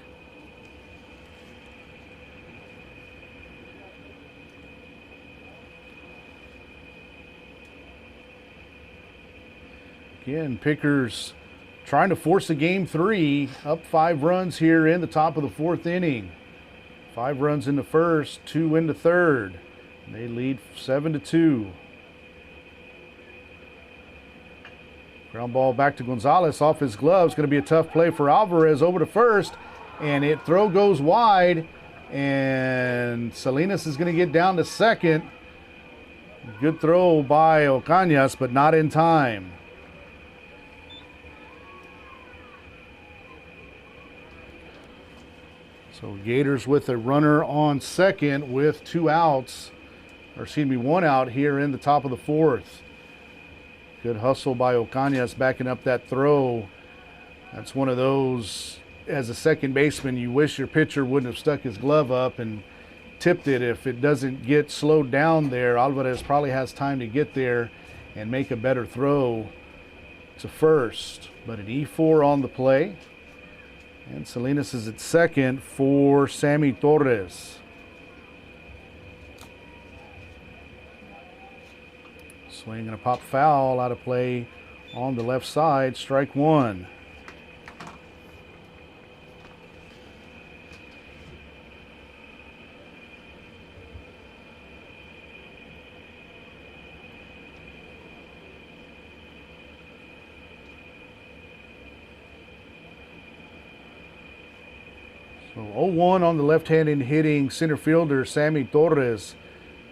Speaker 2: Again, Pickers trying to force a game 3, up 5 runs here in the top of the 4th inning. 5 runs in the first, 2 in the third. They lead 7-2. Ground ball back to Gonzalez off his gloves. Going to be a tough play for Alvarez over to first. And throw goes wide. And Salinas is going to get down to second. Good throw by Ocañas, but not in time. So Gators with a runner on second with 2 outs. Or excuse me, 1 out here in the top of the 4th. Good hustle by Ocañas backing up that throw. That's one of those, as a second baseman, you wish your pitcher wouldn't have stuck his glove up and tipped it. If it doesn't get slowed down there, Alvarez probably has time to get there and make a better throw to first. But an E4 on the play. And Salinas is at second for Sammy Torres. Swing and a pop foul out of play on the left side, strike 1. So 0-1 on the left-handed hitting center fielder Sammy Torres.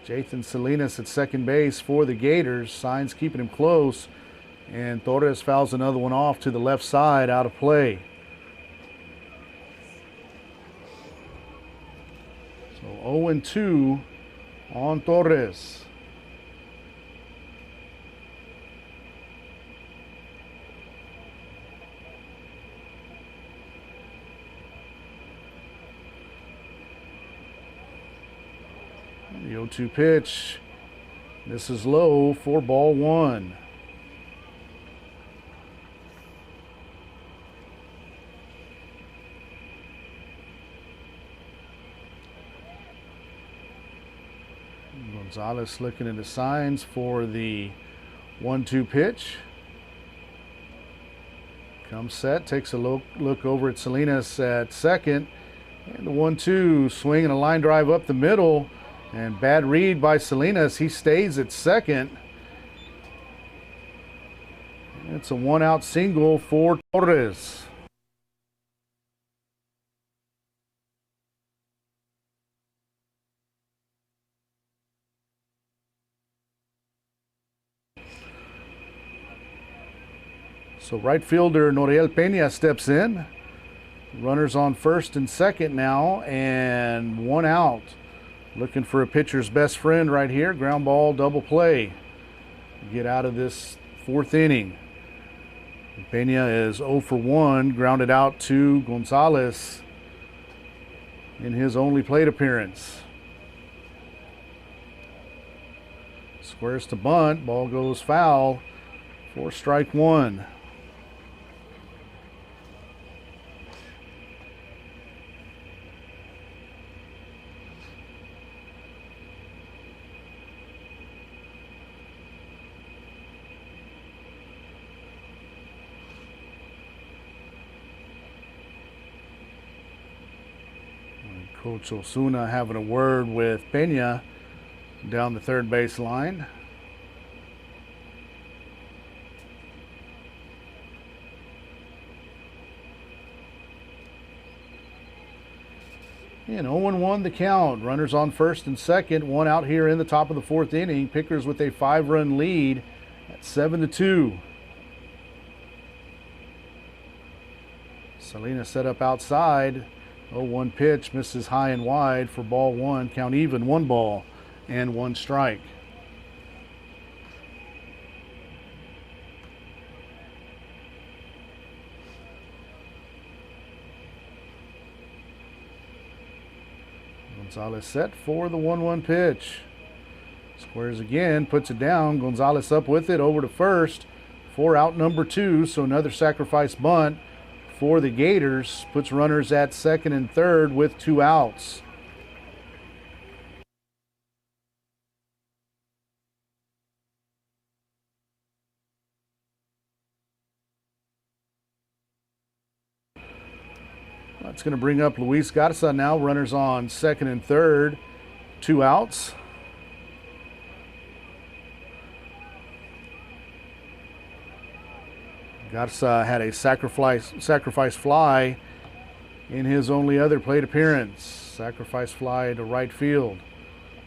Speaker 2: Jathan Salinas at second base for the Gators. Signs keeping him close. And Torres fouls another one off to the left side, out of play. So 0-2 on Torres. The 0-2 pitch. This is low for ball 1. Gonzalez looking at the signs for the 1-2 pitch. Comes set, takes a look over at Salinas at second. And the 1-2 swing and a line drive up the middle. And bad read by Salinas. He stays at second. It's a 1-out single for Torres. So right fielder Noriel Peña steps in. Runners on first and second now, and 1 out. Looking for a pitcher's best friend right here. Ground ball, double play. Get out of this 4th inning. Peña is 0 for 1, grounded out to Gonzalez in his only plate appearance. Squares to bunt, ball goes foul for strike 1. Coach Osuna having a word with Peña down the third base line. And 0-1 the count. Runners on first and second. 1 out here in the top of the 4th inning. Pickers with a 5-run lead at 7-2. Salinas set up outside. 0-1 pitch, misses high and wide for ball 1. Count even, 1 ball and 1 strike. Gonzalez set for the 1-1 pitch. Squares again, puts it down. Gonzalez up with it, over to first for out number 2. So another sacrifice bunt for the Gators, puts runners at second and third with 2 outs. That's going to bring up Luis Garza now. Runners on second and third, 2 outs. Garza had a sacrifice fly in his only other plate appearance. Sacrifice fly to right field.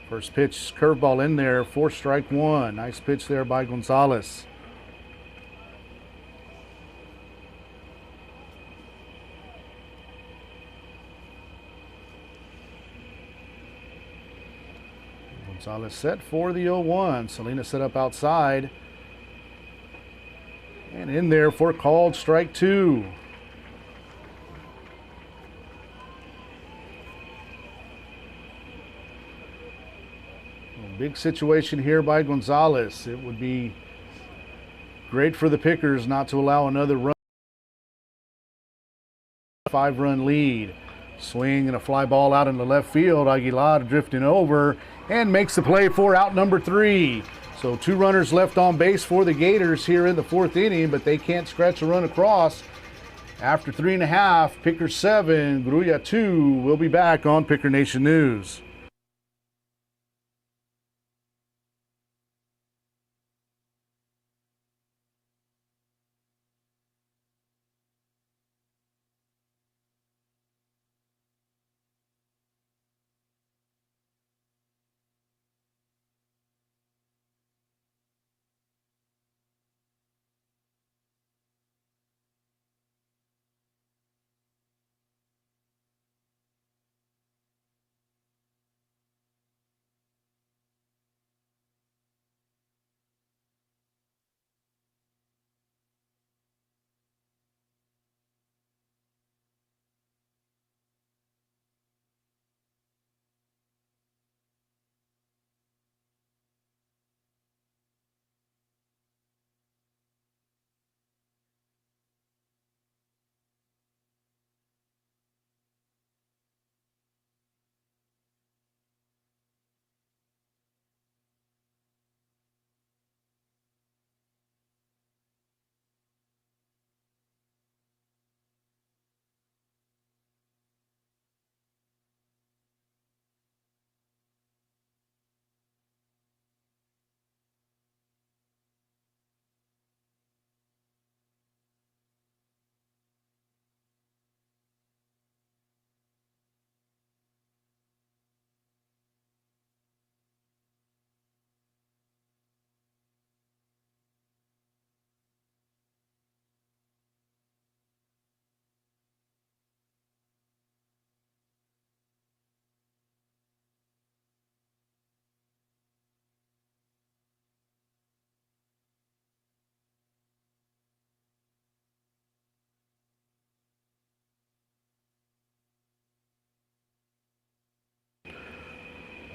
Speaker 2: First pitch, curveball in there for strike one. Nice pitch there by Gonzalez. Gonzalez set for the 0-1. Salinas set up outside. And in there for called strike two. Big situation here by Gonzalez. It would be great for the Pickers not to allow another run. 5-run lead. Swing and a fly ball out in the left field. Aguilar drifting over and makes the play for out number 3. So 2 runners left on base for the Gators here in the 4th inning, but they can't scratch a run across. After 3.5, Pickers 7, Grulla 2. We'll be back on Picker Nation News.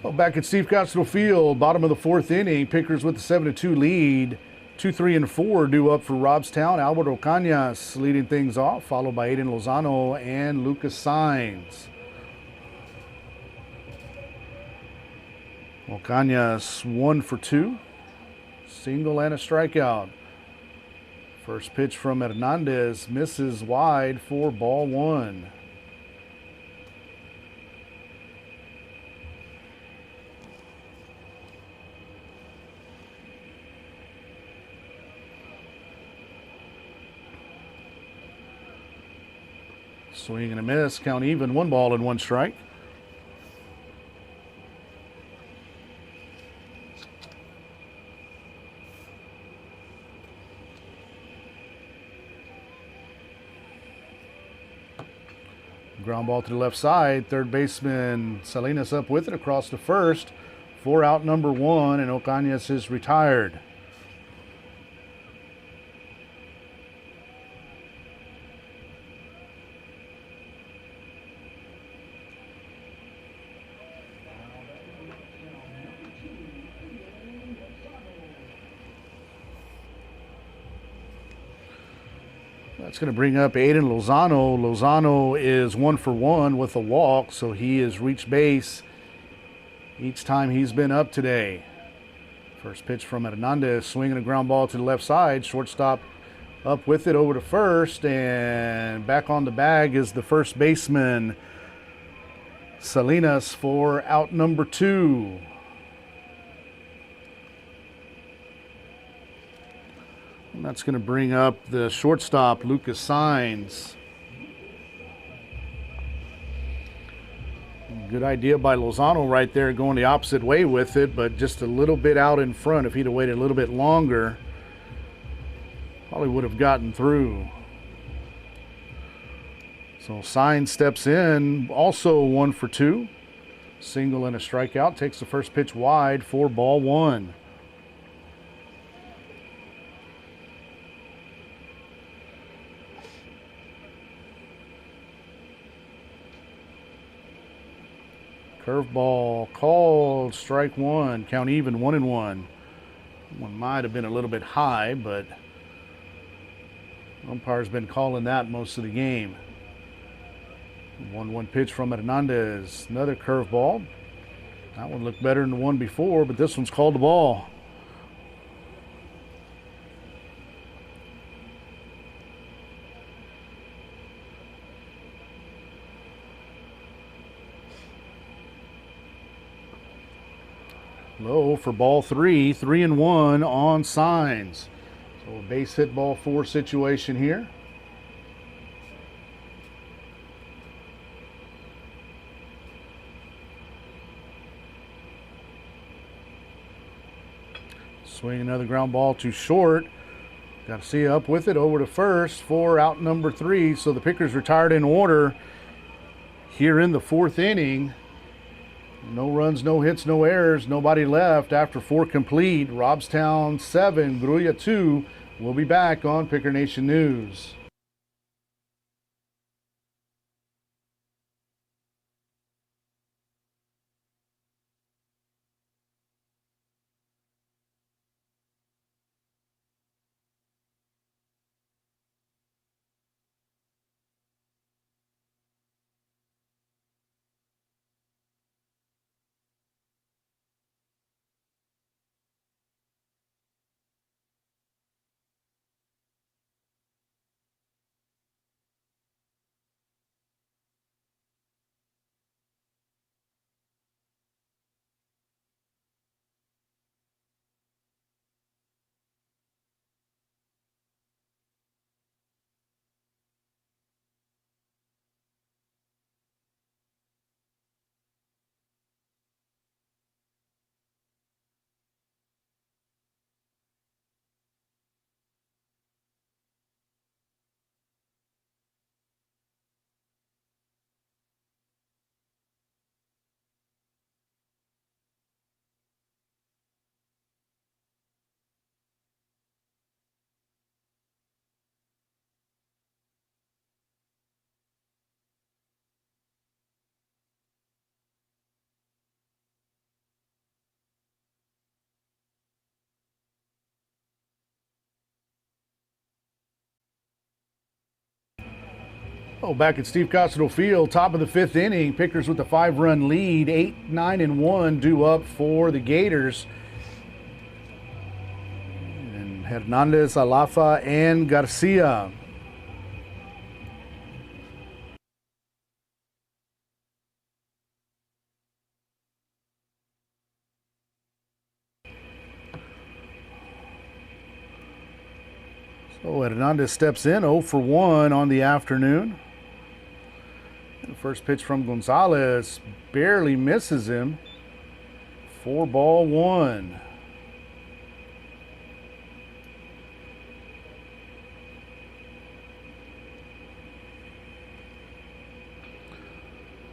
Speaker 2: Well, back at Steve Costello Field, bottom of the 4th inning, Pickers with the 7-2 lead. 2, 3, and 4 due up for Robstown. Alberto Cañas leading things off, followed by Aiden Lozano and Lucas Sainz. Well, Cañas 1 for 2, single and a strikeout. First pitch from Hernandez misses wide for ball 1. Swing and a miss, count even, 1 ball and 1 strike. Ground ball to the left side, third baseman Salinas up with it across to first for out number 1, and Ocañas is retired. That's going to bring up Aiden Lozano. Lozano is 1 for 1 with a walk, so he has reached base each time he's been up today. First pitch from Hernandez, swinging a ground ball to the left side. Shortstop up with it over to first, and back on the bag is the first baseman, Salinas, for out number 2. And that's going to bring up the shortstop, Lucas Saenz. Good idea by Lozano right there, going the opposite way with it, but just a little bit out in front. If he'd have waited a little bit longer, probably would have gotten through. So Saenz steps in, also 1 for 2. Single and a strikeout, takes the first pitch wide for ball 1. Curveball called, strike 1, count even, 1-1. One might have been a little bit high, but umpire's been calling that most of the game. 1-1 pitch from Hernandez, another curveball. That one looked better than the one before, but this one's called the ball. Low for ball 3, 3-1 on Saenz. So a base hit ball 4 situation here. Swing another ground ball to short. Garcia up with it over to first for out number 3. So the Pickers retired in order here in the 4th inning. No runs, no hits, no errors, nobody left after 4 complete. Robstown 7, Grulla 2. We'll be back on Picker Nation News. Oh, back at Steve Costello Field, top of the 5th inning. Pickers with a 5-run lead, 8, 9, and 1 due up for the Gators. And Hernandez, Alafa, and Garcia. So Hernandez steps in, 0 for 1 on the afternoon. The first pitch from Gonzalez barely misses him. 4-1.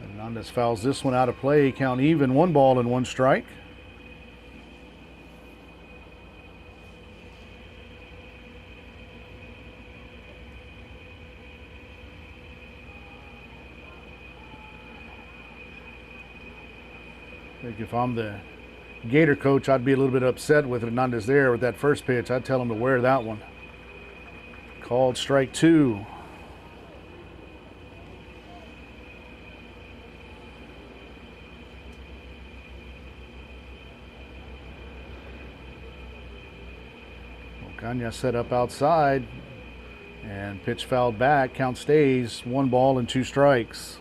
Speaker 2: Hernandez fouls this one out of play. Count even, 1-1 strike. I think if I'm the Gator coach, I'd be a little bit upset with Hernandez there with that first pitch. I'd tell him to wear that one. Called strike 2. Ocaña set up outside and pitch fouled back. Count stays 1-2 strikes.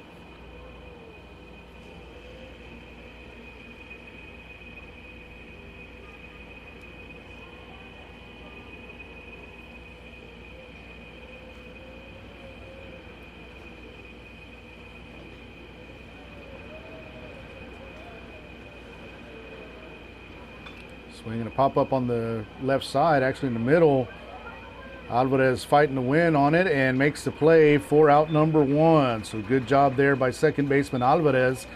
Speaker 2: Swinging a pop-up on the left side, actually in the middle. Alvarez fighting to win on it and makes the play for out number one. So good job there by second baseman Alvarez,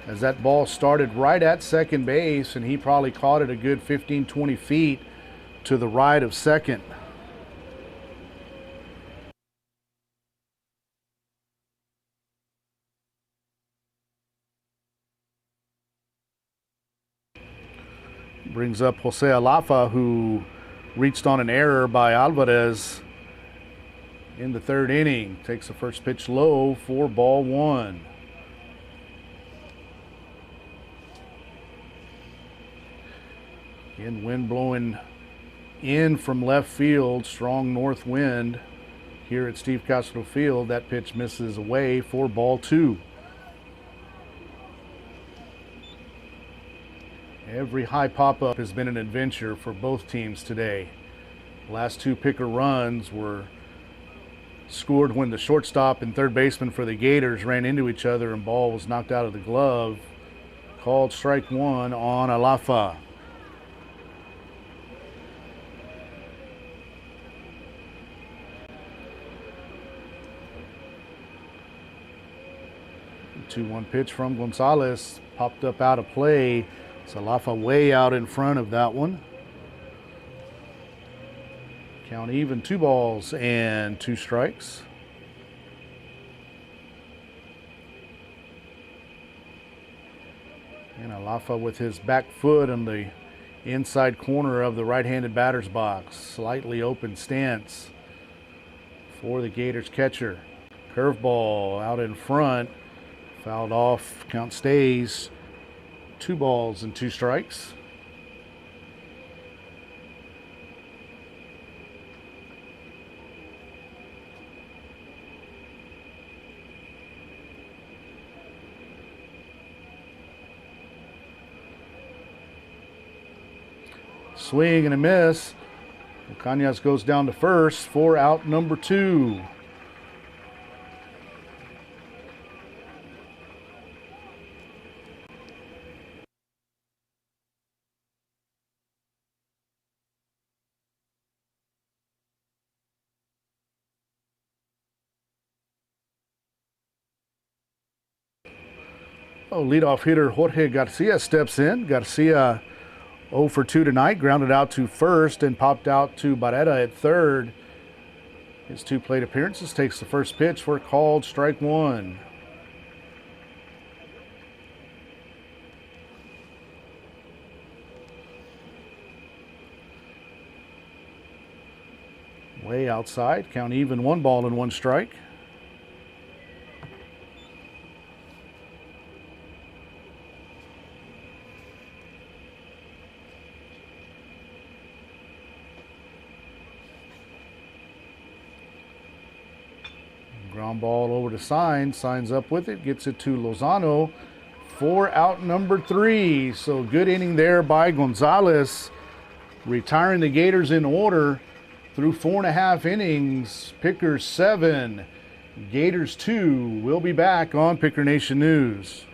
Speaker 2: as that ball started right at second base, and he probably caught it a good 15, 20 feet to the right of second. Brings up Jose Alafa, who reached on an error by Alvarez in the third inning. Takes the first pitch low for ball one. Again, wind blowing in from left field, strong north wind here at Steve Castro Field. That pitch misses away for ball two. Every high pop-up has been an adventure for both teams today. Last two picker runs were scored when the shortstop and third baseman for the Gators ran into each other and ball was knocked out of the glove. Called strike one on Alafa. The 2-1 pitch from Gonzalez popped up out of play. Alafa way out in front of that one. Count even, 2 balls and 2 strikes. And Alafa with his back foot on the inside corner of the right-handed batter's box. Slightly open stance for the Gators catcher. Curveball out in front. Fouled off, count stays. 2 balls and 2 strikes. Swing and a miss. Cañas goes down to first for out number 2. Leadoff hitter Jorge Garcia steps in. Garcia 0 for 2 tonight, grounded out to first and popped out to Barrera at third. His 2 plate appearances, takes the first pitch for called strike one. Way outside, count even, 1 ball and 1 strike. Ground ball over to Signs. Signs up with it, gets it to Lozano for out number 3. So good inning there by Gonzalez, retiring the Gators in order through 4.5 innings. Pickers 7, Gators 2. We'll be back on Picker Nation News.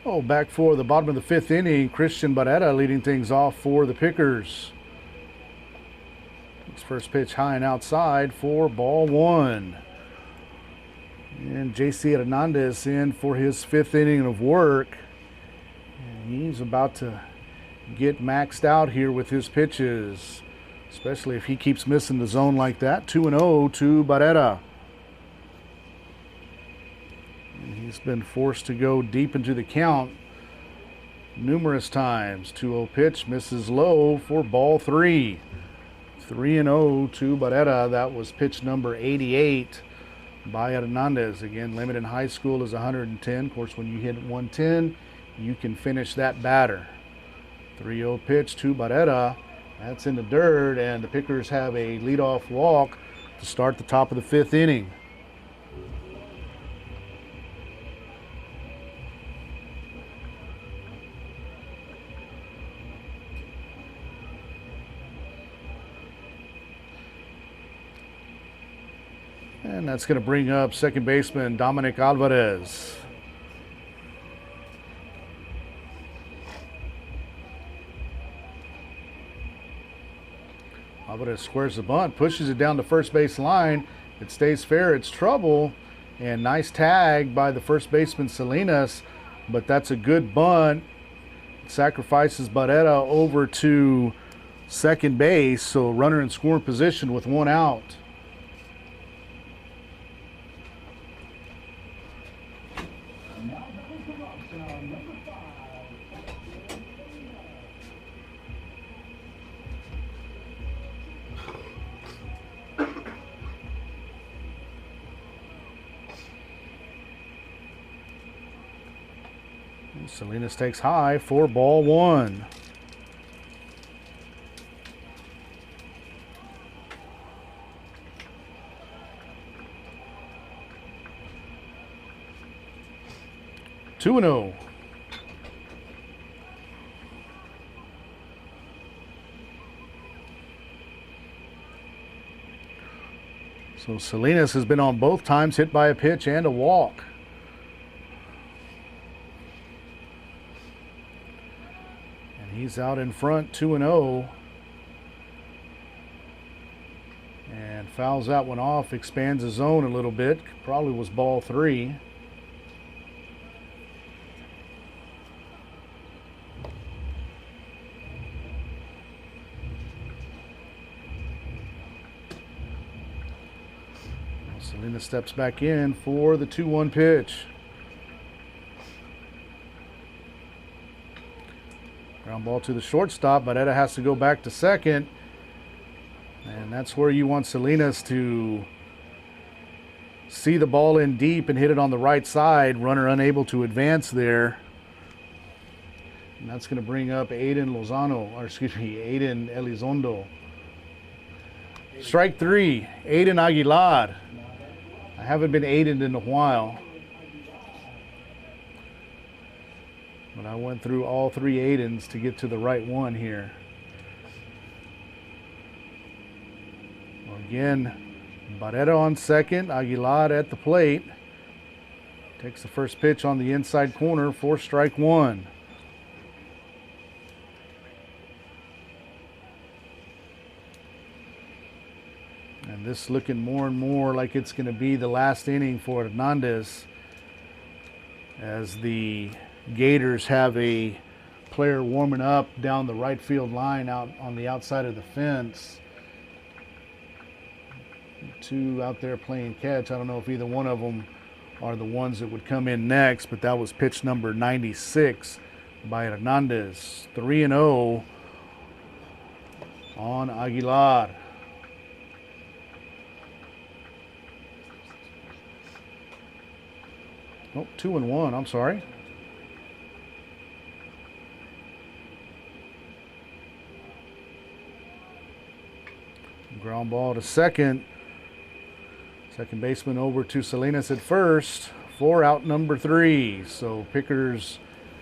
Speaker 2: Oh, back for the bottom of the 5th inning, Christian Barrera leading things off for the Pickers. His first pitch high and outside for ball 1. And J.C. Hernandez in for his 5th inning of work. And he's about to get maxed out here with his pitches, especially if he keeps missing the zone like that. 2-0 to Barrera. And he's been forced to go deep into the count numerous times. 2-0 pitch, misses low for ball 3. 3-0 to Barrera. That was pitch number 88 by Hernandez. Again, limit in high school is 110. Of course, when you hit 110, you can finish that batter. 3-0 pitch to Barrera. That's in the dirt, and the Pickers have a leadoff walk to start the top of the 5th inning. And that's going to bring up second baseman Dominic Alvarez. Alvarez squares the bunt, pushes it down the first base line. It stays fair, it's trouble. And nice tag by the first baseman Salinas, but that's a good bunt. It sacrifices Barrera over to second base, so runner in scoring position with 1 out. Salinas takes high for ball 1. Two and 0. So Salinas has been on both times, hit by a pitch and a walk. He's out in front, 2-0. And fouls that one off, expands the zone a little bit. Probably was ball 3. Salinas steps back in for the 2-1 pitch. Ground ball to the shortstop. Barrera has to go back to second. And that's where you want Salinas to see the ball in deep and hit it on the right side. Runner unable to advance there. And that's going to bring up Aiden Elizondo. Strike 3, Aiden Aguilar. I haven't been Aiden in a while. But I went through all 3 Aidens to get to the right one here. Again, Barrera on second, Aguilar at the plate. Takes the first pitch on the inside corner for strike 1. And this looking more and more like it's going to be the last inning for Hernandez, as the Gators have a player warming up down the right field line out on the outside of the fence. 2 out there playing catch. I don't know if either one of them are the ones that would come in next, but that was pitch number 96 by Hernandez. 3-0 on Aguilar. Oh, 2-1, I'm sorry. Ground ball to second. Second baseman over to Salinas at first for out number 3. So Pickers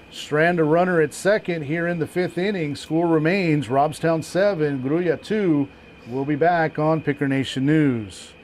Speaker 2: strand a runner at second here in the 5th inning. Score remains Robstown 7, Grulla 2. We'll be back on Picker Nation News.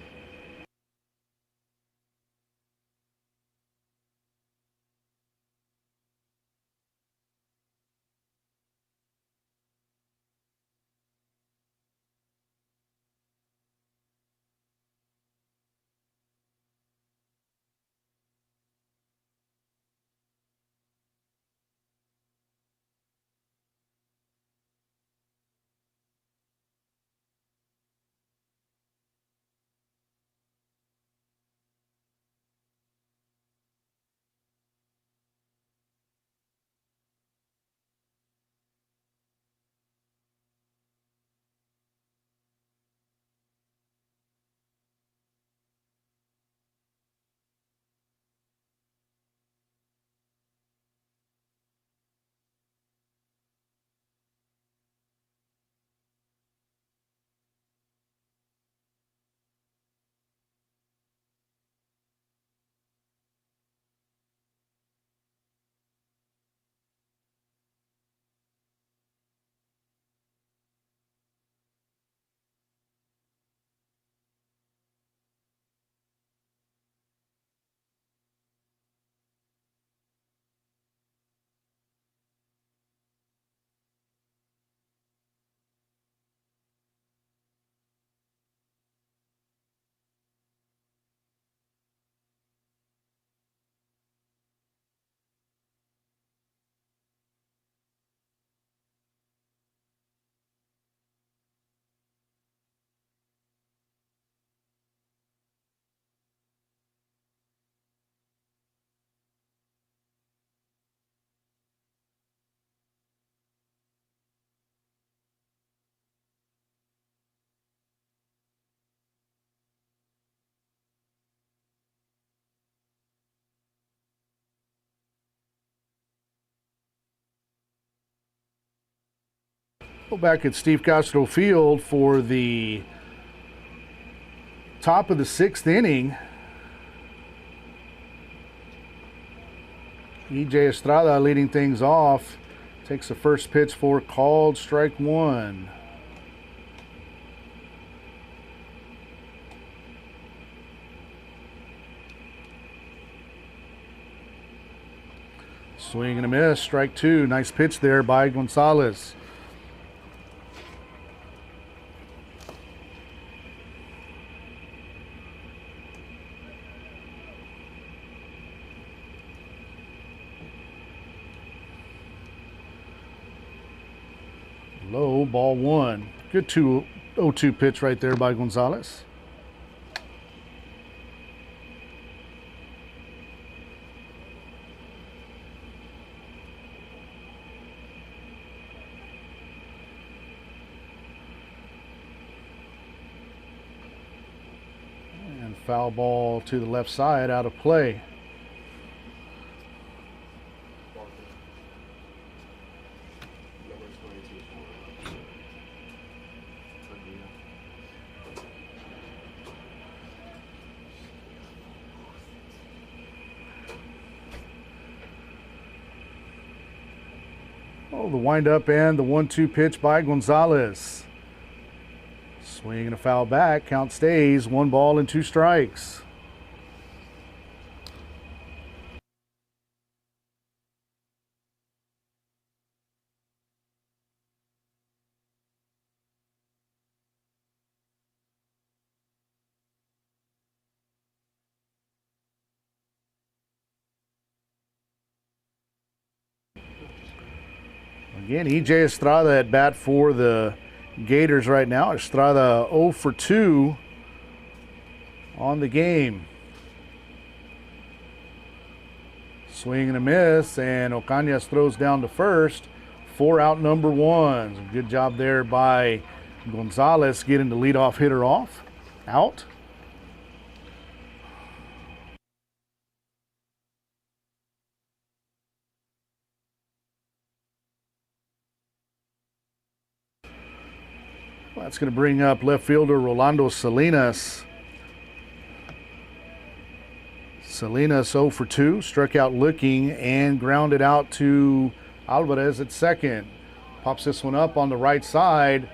Speaker 2: Back at Steve Castro Field for the top of the 6th inning. EJ Estrada leading things off. Takes the first pitch for called strike 1. Swing and a miss, strike 2. Nice pitch there by Gonzalez. Low, ball 1. Good 2-0-2 pitch right there by Gonzalez. And foul ball to the left side, out of play. Oh, the windup and the 1-2 pitch by Gonzalez. Swing and a foul back. Count stays. 1 ball and 2 strikes. Again, EJ Estrada at bat for the Gators right now. Estrada 0 for 2 on the game. Swing and a miss, and Ocañas throws down to first. 4 out, number 1. Good job there by Gonzalez getting the leadoff hitter off. Out. That's going to bring up left fielder Rolando Salinas. Salinas 0 for 2, struck out looking and grounded out to Alvarez at second. Pops this one up on the right side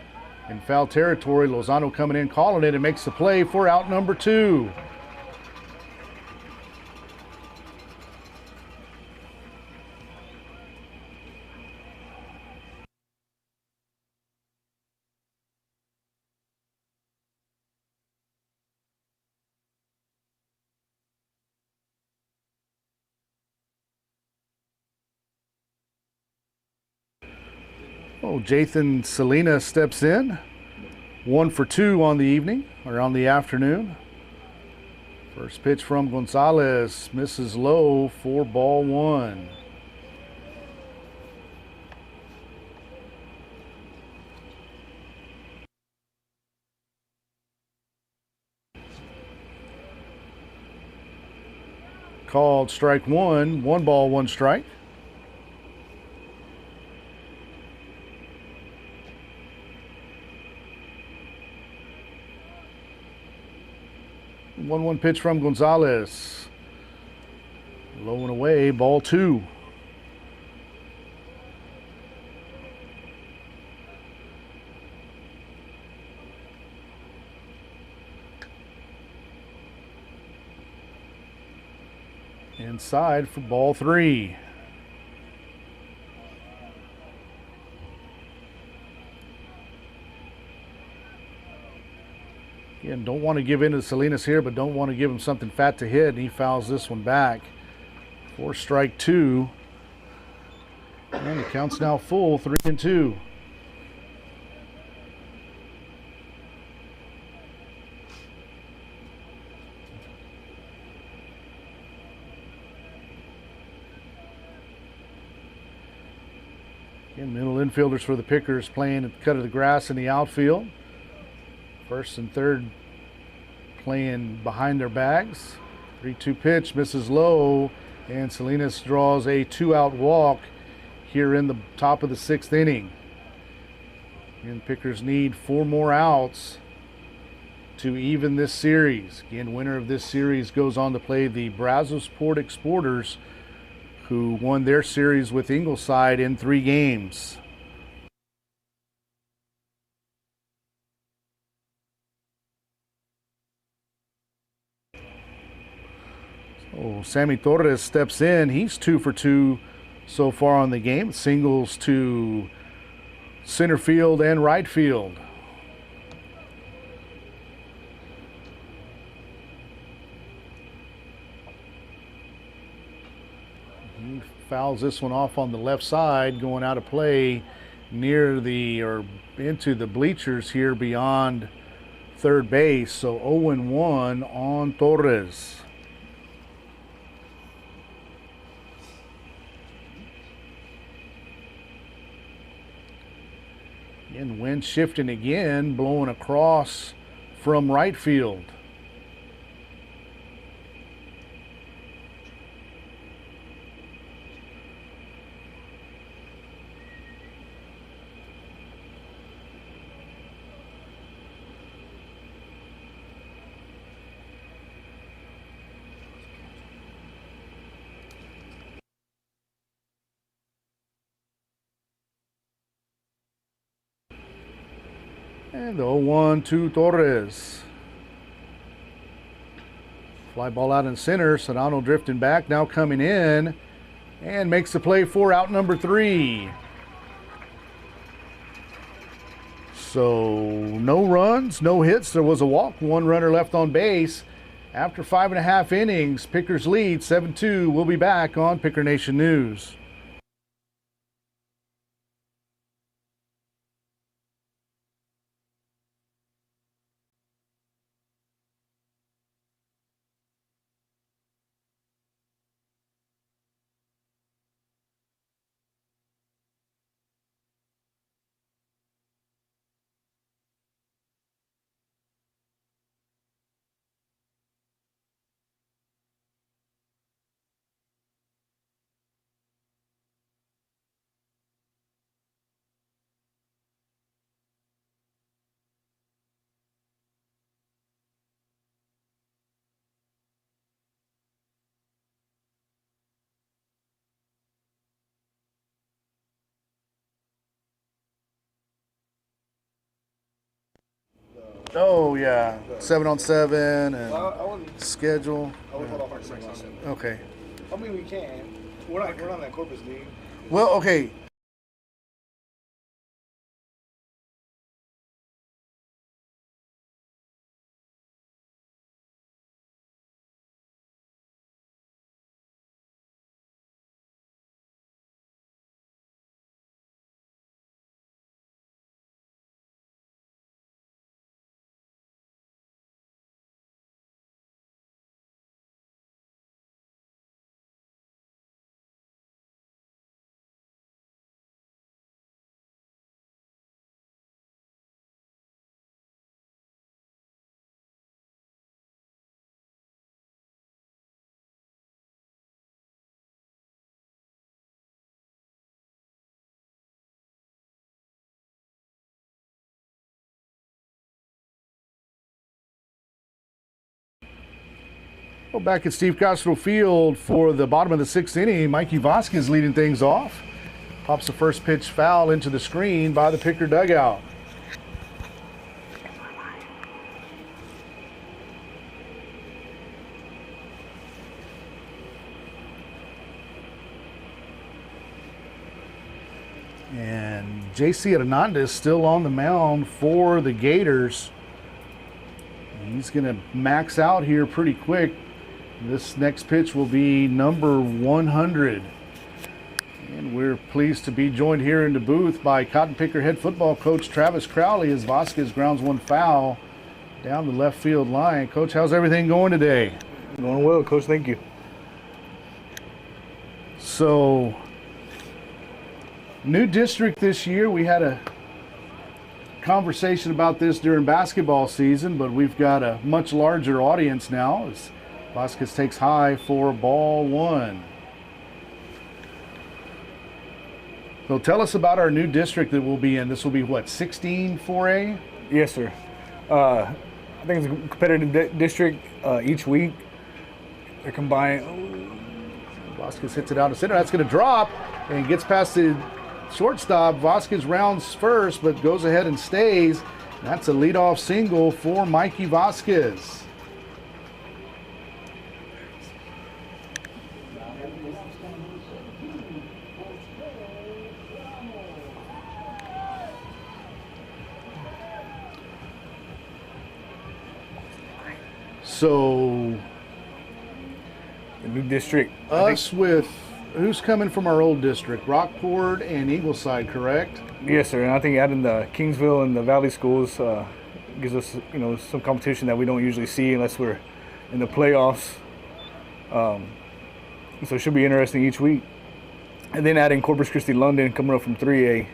Speaker 2: in foul territory. Lozano coming in, calling it, and makes the play for out number 2. Oh, Jathan Salinas steps in. 1 for 2 on the evening, or on the afternoon. First pitch from Gonzalez, misses low for ball 1. Called strike 1, 1 ball, 1 strike. One pitch from Gonzalez. Low and away, ball 2. Inside for ball 3. Again, don't want to give in to Salinas here, but don't want to give him something fat to hit, and he fouls this one back for strike 2. And the count's now full, 3-2. Again, middle infielders for the Pickers playing at the cut of the grass in the outfield. First and third playing behind their bags. 3-2 pitch, misses low, and Salinas draws a 2-out walk here in the top of the 6th inning. And Pickers need 4 more outs to even this series. Again, winner of this series goes on to play the Brazosport Exporters, who won their series with Ingleside in 3 games. So Sammy Torres steps in. He's 2 for 2 so far on the game. Singles to center field and right field. He fouls this one off on the left side, going out of play near the, or into the bleachers here beyond third base. So 0-1 on Torres. And wind shifting again, blowing across from right field. And the 0-1 to Torres. Fly ball out in center. Sedano drifting back, now coming in, and makes the play for out number 3. So no runs, no hits. There was a walk, 1 runner left on base. After 5.5 innings, Pickers lead 7-2. We'll be back on Picker Nation News. Oh yeah, 7-on-7 and schedule.
Speaker 3: I would hold off on 6-on-7.
Speaker 2: Okay.
Speaker 3: I mean, we can. We're not in that Corpus League.
Speaker 2: Well, okay. Well, back at Steve Castro Field for the bottom of the 6th inning, Mikey Vasquez leading things off. Pops the first pitch foul into the screen by the Picker dugout. And J.C. Hernandez still on the mound for the Gators. He's going to max out here pretty quick. This next pitch will be number 100. And we're pleased to be joined here in the booth by Cotton Picker head football coach Travis Crowley as Vasquez grounds one foul down the left field line. Coach, how's everything going today?
Speaker 3: Going well, Coach. Thank you.
Speaker 2: So, new district this year. We had a conversation about this during basketball season, but we've got a much larger audience now as Vasquez takes high for ball 1. So tell us about our new district that we'll be in. This will be what, 16 4A?
Speaker 3: Yes, sir. I think it's a competitive district each week. They're combined.
Speaker 2: Vasquez hits it out to center. That's going to drop and gets past the shortstop. Vasquez rounds first, but goes ahead and stays. That's a leadoff single for Mikey Vasquez. So
Speaker 3: The new district.
Speaker 2: us with who's coming from our old district, Rockport and Ingleside, correct?
Speaker 3: Yes, sir. And I think adding the Kingsville and the Valley schools gives us, some competition that we don't usually see unless we're in the playoffs. So it should be interesting each week. And then adding Corpus Christi, London, coming up from 3A.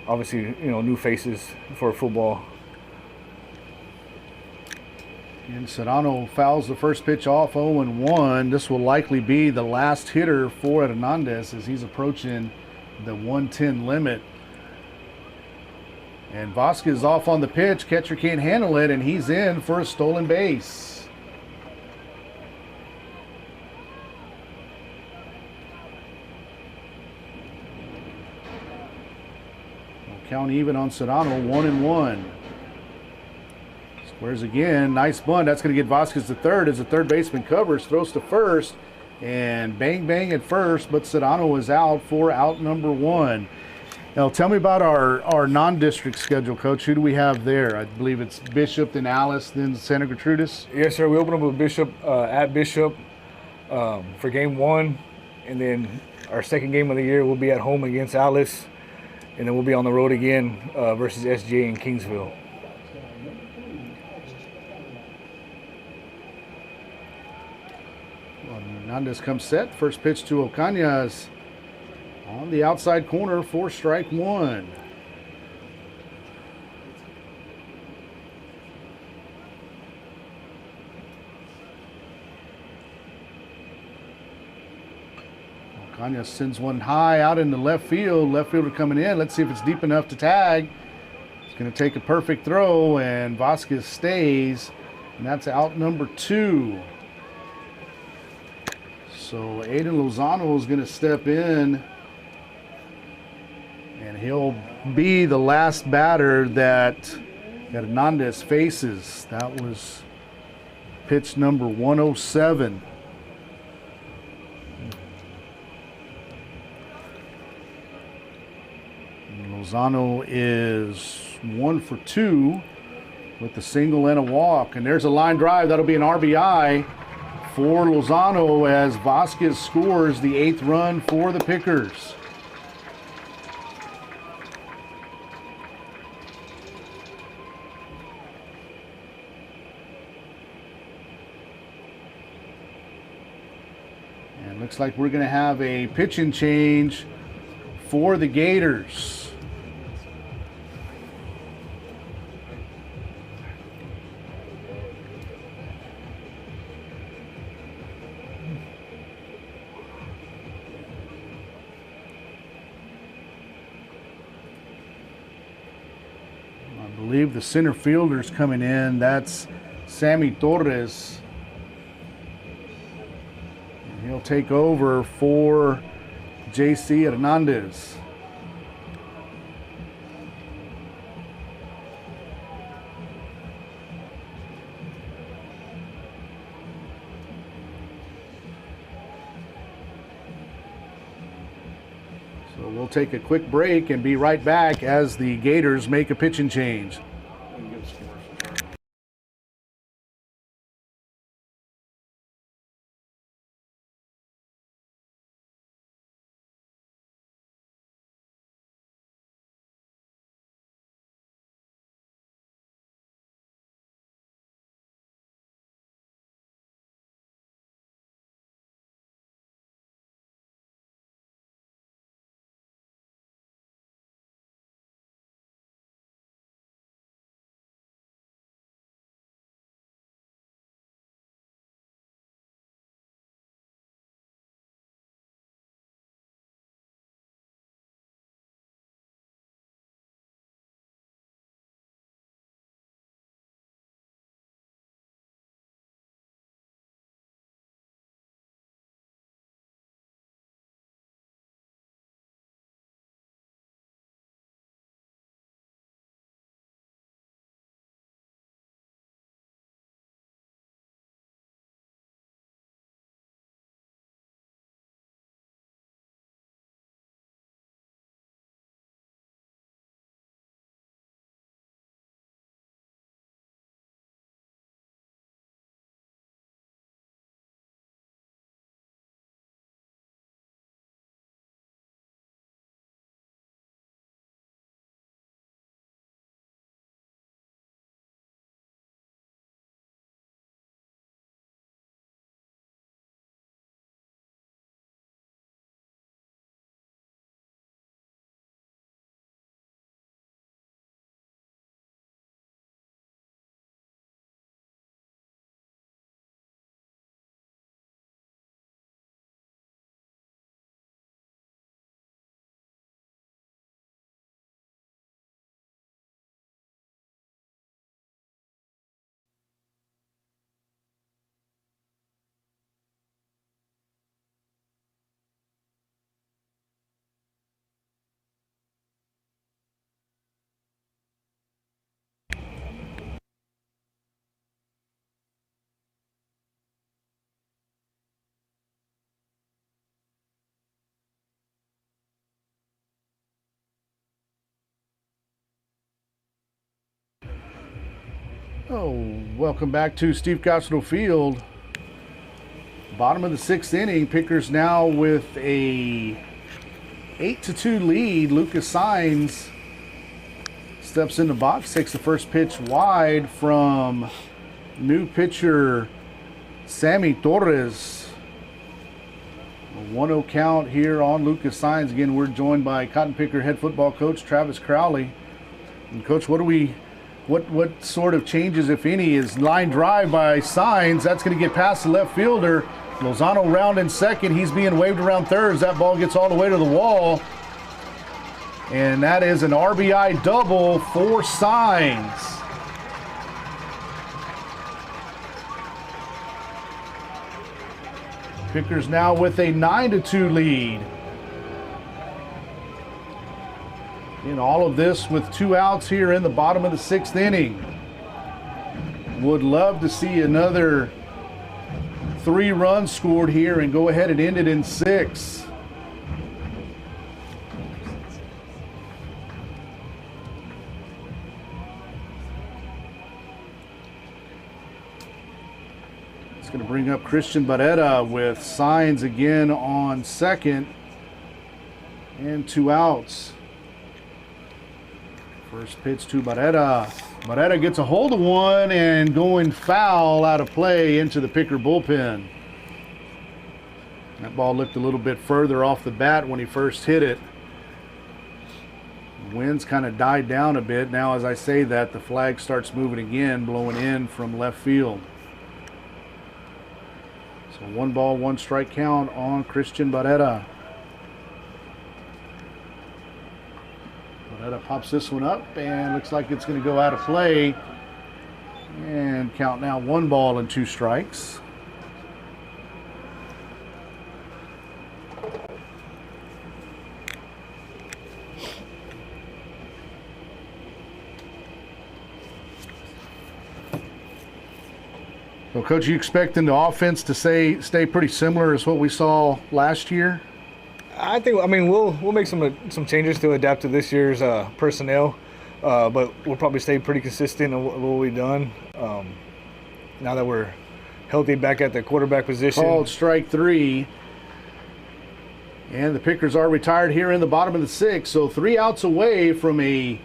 Speaker 3: Obviously, new faces for football.
Speaker 2: And Serrano fouls the first pitch off 0-1. This will likely be the last hitter for Hernandez as he's approaching the 110 limit. And Vasquez off on the pitch. Catcher can't handle it, and he's in for a stolen base. We'll count even on Serrano, 1-1. Squares again, nice bunt. That's going to get Vasquez to third as the third baseman covers, throws to first, and bang, bang at first, but Serrano is out for out number 1. Now, tell me about our non-district schedule, Coach. Who do we have there? I believe it's Bishop, then Alice, then Santa Gertrudis.
Speaker 3: Yes, sir. We open up with Bishop at Bishop for game 1, and then our second game of the year will be at home against Alice, and then we'll be on the road again versus SJ in Kingsville.
Speaker 2: Hernandez comes set. First pitch to Ocañas on the outside corner for strike 1. Ocañas sends one high out into left field. Left fielder coming in. Let's see if it's deep enough to tag. It's going to take a perfect throw, and Vasquez stays, and that's out number 2. So Aiden Lozano is going to step in, and he'll be the last batter that Hernandez faces. That was pitch number 107. And Lozano is 1 for 2 with a single and a walk. And there's a line drive. That'll be an RBI for Lozano as Vasquez scores the 8th run for the Pickers. And looks like we're going to have a pitching change for the Gators. I believe the center fielder's coming in. That's Sammy Torres. And he'll take over for JC Hernandez. So we'll take a quick break and be right back as the Gators make a pitching change. Oh, welcome back to Steve Costello Field. Bottom of the 6th inning. Pickers now with a 8-2 lead. Lucas Saenz steps in the box, takes the first pitch wide from new pitcher Sammy Torres. A 1-0 count here on Lucas Saenz. Again, we're joined by Cotton Picker head football coach Travis Crowley. And Coach, what sort of changes, if any, is line drive by Saenz? That's going to get past the left fielder. Lozano round in second. He's being waved around third as that ball gets all the way to the wall. And that is an RBI double for Saenz. Pickers now with a 9-2 lead. In all of this with 2 outs here in the bottom of the 6th inning. Would love to see another 3 runs scored here and go ahead and end it in 6. It's going to bring up Christian Barrera with Saenz again on second and 2 outs. First pitch to Barrera. Barrera gets a hold of one and going foul out of play into the Picker bullpen. That ball looked a little bit further off the bat when he first hit it. The wind's kind of died down a bit. Now as I say that, the flag starts moving again, blowing in from left field. So 1 ball, 1 strike count on Christian Barrera. Barrera pops this one up and looks like it's going to go out of play. And count now 1 ball and 2 strikes. So, Coach, you expecting the offense to stay pretty similar as what we saw last year?
Speaker 3: I mean, we'll make some changes to adapt to this year's personnel, but we'll probably stay pretty consistent in what we've done. Now that we're healthy back at the quarterback position.
Speaker 2: Called strike 3. And the Pickers are retired here in the bottom of the 6th. So 3 outs away from a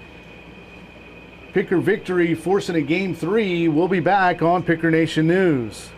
Speaker 2: Picker victory, forcing a game 3. We'll be back on Picker Nation News.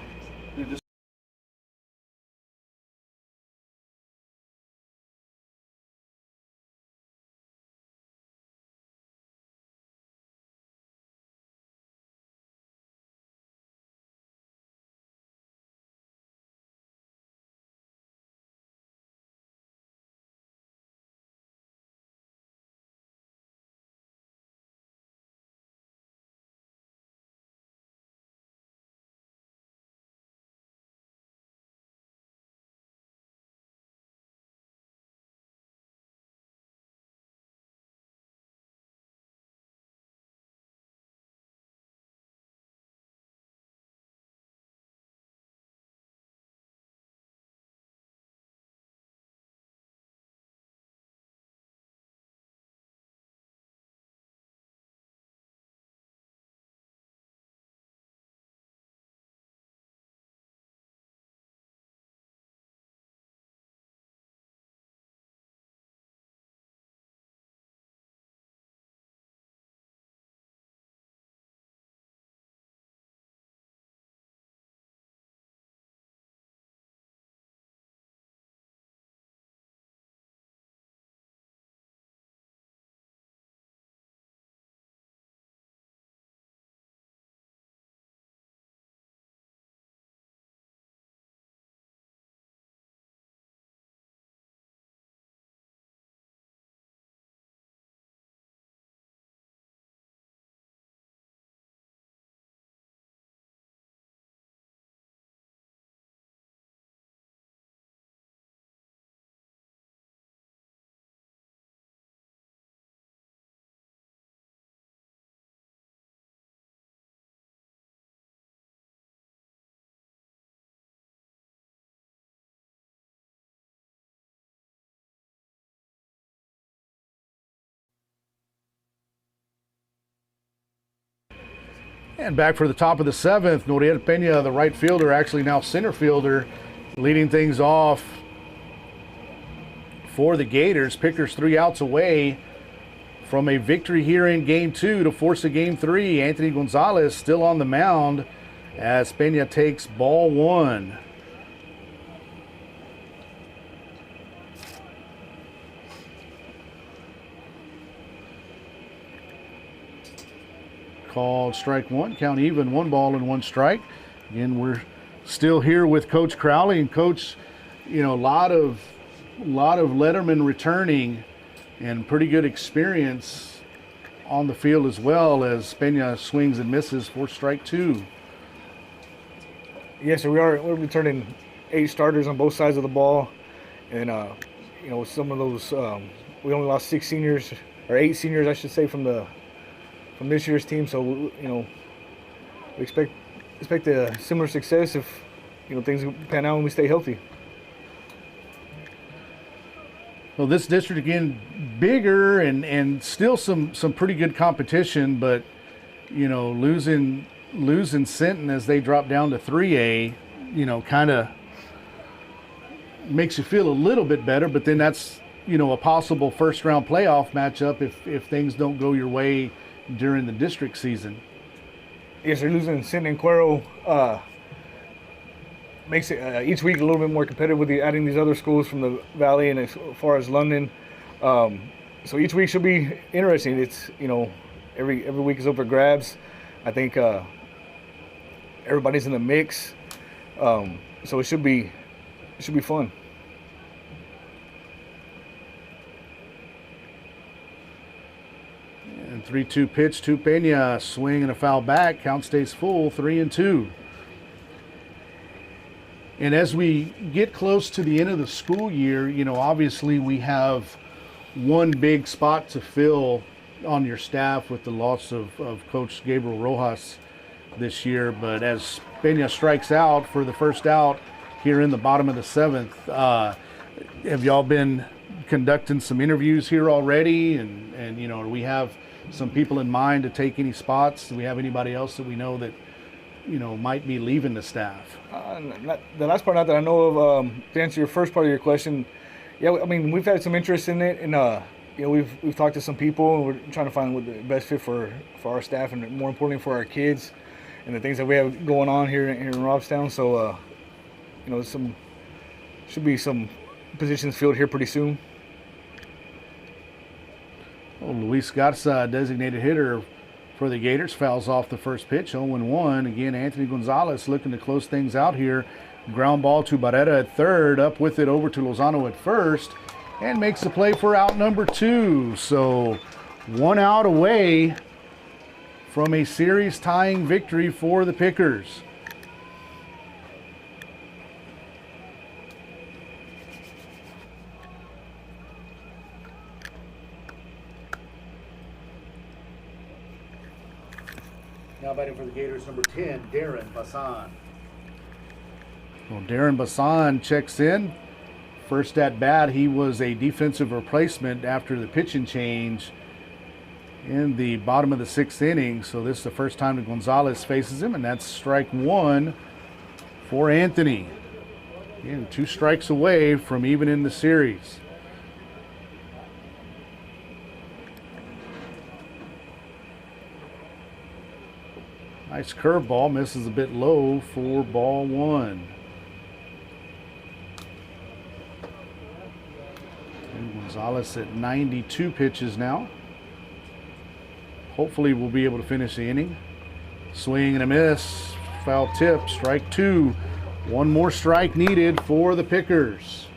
Speaker 2: And back for the top of the 7th, Noriel Peña, the right fielder, actually now center fielder, leading things off for the Gators. Pickers 3 outs away from a victory here in Game 2 to force a Game 3. Anthony Gonzalez still on the mound as Peña takes ball 1. Called strike 1, count even, 1 ball and 1 strike. Again, we're still here with Coach Crowley, and Coach, a lot of Letterman returning and pretty good experience on the field as well as Peña swings and misses for strike 2.
Speaker 3: Yes, so we're returning 8 starters on both sides of the ball, and some of those we only lost 6 seniors, or 8 seniors, I should say, from this year's team. So we expect a similar success if things pan out and we stay healthy.
Speaker 2: Well, this district again bigger and still some pretty good competition, but losing Sinton as they drop down to 3A, kind of makes you feel a little bit better. But then that's a possible first round playoff matchup if things don't go your way during the district season.
Speaker 3: Yes, they're losing Sinton and Cuero. Makes it each week a little bit more competitive with adding these other schools from the Valley and as far as London. So each week should be interesting. It's every week is up for grabs. I think everybody's in the mix, so it should be fun.
Speaker 2: And 3-2 pitch to Peña, swing and a foul back. Count stays full, 3-2. And as we get close to the end of the school year, obviously we have one big spot to fill on your staff with the loss of Coach Gabriel Rojas this year. But as Peña strikes out for the first out here in the bottom of the 7th, have y'all been conducting some interviews here already? And do we have some people in mind to take any spots? Do we have anybody else that we know that might be leaving the staff?
Speaker 3: The last part, not that I know of. To answer your first part of your question, yeah, I mean, we've had some interest in it, and we've talked to some people, and we're trying to find what the best fit for our staff, and more importantly for our kids, and the things that we have going on here in Robstown. So, should be some positions filled here pretty soon.
Speaker 2: Luis Garza, designated hitter for the Gators, fouls off the first pitch, 0-1. Again, Anthony Gonzalez looking to close things out here. Ground ball to Barrera at third, up with it over to Lozano at first, and makes the play for out number 2. So 1 out away from a series tying victory for the Pickers. Now batting for the Gators, number 10, Darren Bassan. Well, Darren Bassan checks in. First at bat, he was a defensive replacement after the pitching change in the bottom of the 6th inning. So this is the first time that Gonzalez faces him, and that's strike 1 for Anthony. Again, 2 strikes away from even in the series. Nice curveball, misses a bit low for ball 1. And Gonzalez at 92 pitches now. Hopefully we'll be able to finish the inning. Swing and a miss, foul tip, strike 2. 1 more strike needed for the Pickers.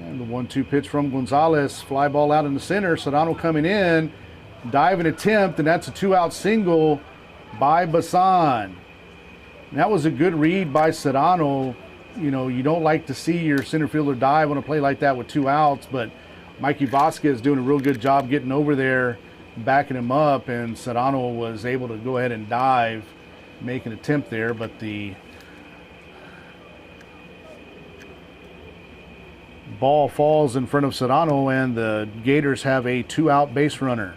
Speaker 2: And the 1-2 pitch from Gonzalez, fly ball out in the center. Sedano coming in, diving attempt, and that's a 2-out single by Bassan. And that was a good read by Sedano. You don't like to see your center fielder dive on a play like that with 2 outs, but Mikey Vasquez doing a real good job getting over there, backing him up, and Sedano was able to go ahead and dive, make an attempt there, but the Ball falls in front of Serrano, and the Gators have a 2-out base runner.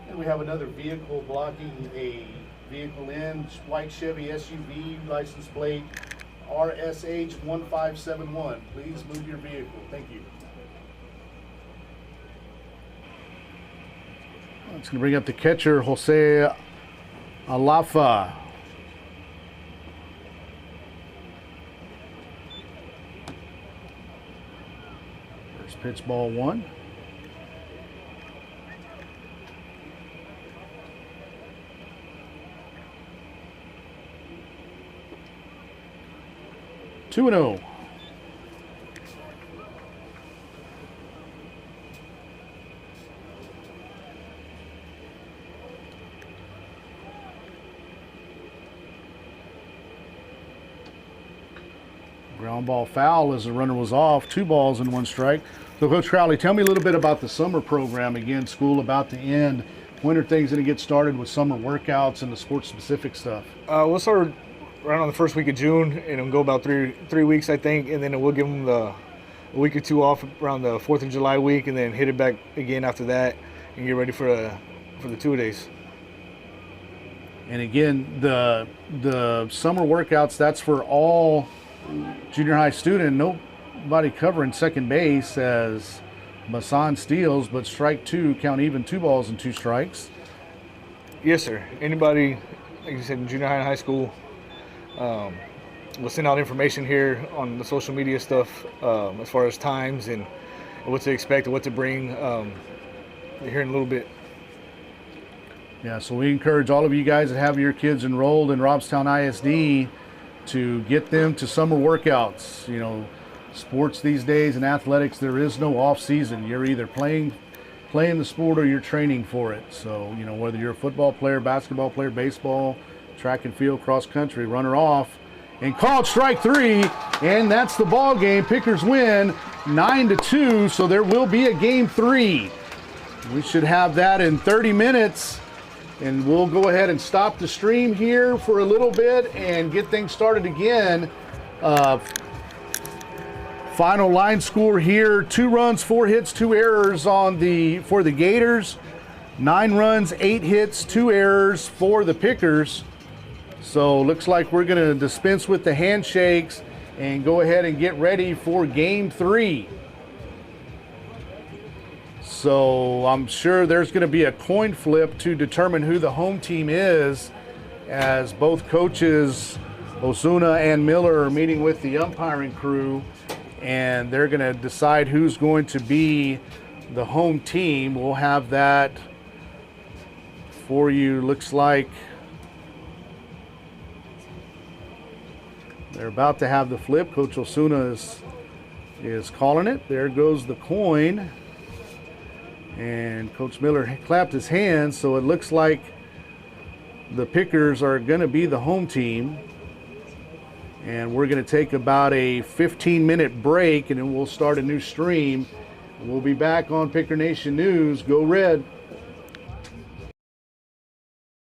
Speaker 2: And we have another vehicle blocking a vehicle in, white Chevy SUV, license plate RSH 1571. Please move your vehicle. Thank you. It's going to bring up the catcher, Jose Alafa. First pitch, ball 1. Two and 0. Ground ball foul as the runner was off. 2 balls and 1 strike. So, Coach Crowley, tell me a little bit about the summer program. Again, school about to end. When are things going to get started with summer workouts and the sports-specific stuff?
Speaker 3: We'll start right on the first week of June, and it'll go about three weeks, I think, and then we'll give them a week or 2 off around the 4th of July week, and then hit it back again after that and get ready for the 2-a-days.
Speaker 2: And again, the summer workouts, that's for all junior high student. Nobody covering second base as Masson steals, but strike 2, count even, 2 balls and 2 strikes.
Speaker 3: Yes, sir. Anybody, like you said, in junior high and high school, we'll send out information here on the social media stuff as far as times and what to expect and what to bring here in a little bit.
Speaker 2: Yeah, so we encourage all of you guys that have your kids enrolled in Robstown ISD to get them to summer workouts. You know, sports these days and athletics, there is no off season. You're either playing the sport or you're training for it. So, you know, whether you're a football player, basketball player, baseball, track and field, cross country, runner off, and called strike 3, and that's the ball game. Pickers win 9-2, so there will be a game 3. We should have that in 30 minutes, and we'll go ahead and stop the stream here for a little bit and get things started again. Final line score here: 2 runs, 4 hits, 2 errors for the Gators. 9 runs, 8 hits, 2 errors for the Pickers. So looks like we're going to dispense with the handshakes and go ahead and get ready for game 3. So I'm sure there's going to be a coin flip to determine who the home team is, as both coaches, Osuna and Miller, are meeting with the umpiring crew, and they're going to decide who's going to be the home team. We'll have that for you. Looks like they're about to have the flip. Coach Osuna is calling it. There goes the coin. And Coach Miller clapped his hands, so it looks like the Pickers are going to be the home team. And we're going to take about a 15-minute break, and then we'll start a new stream. We'll be back on Picker Nation News. Go Red.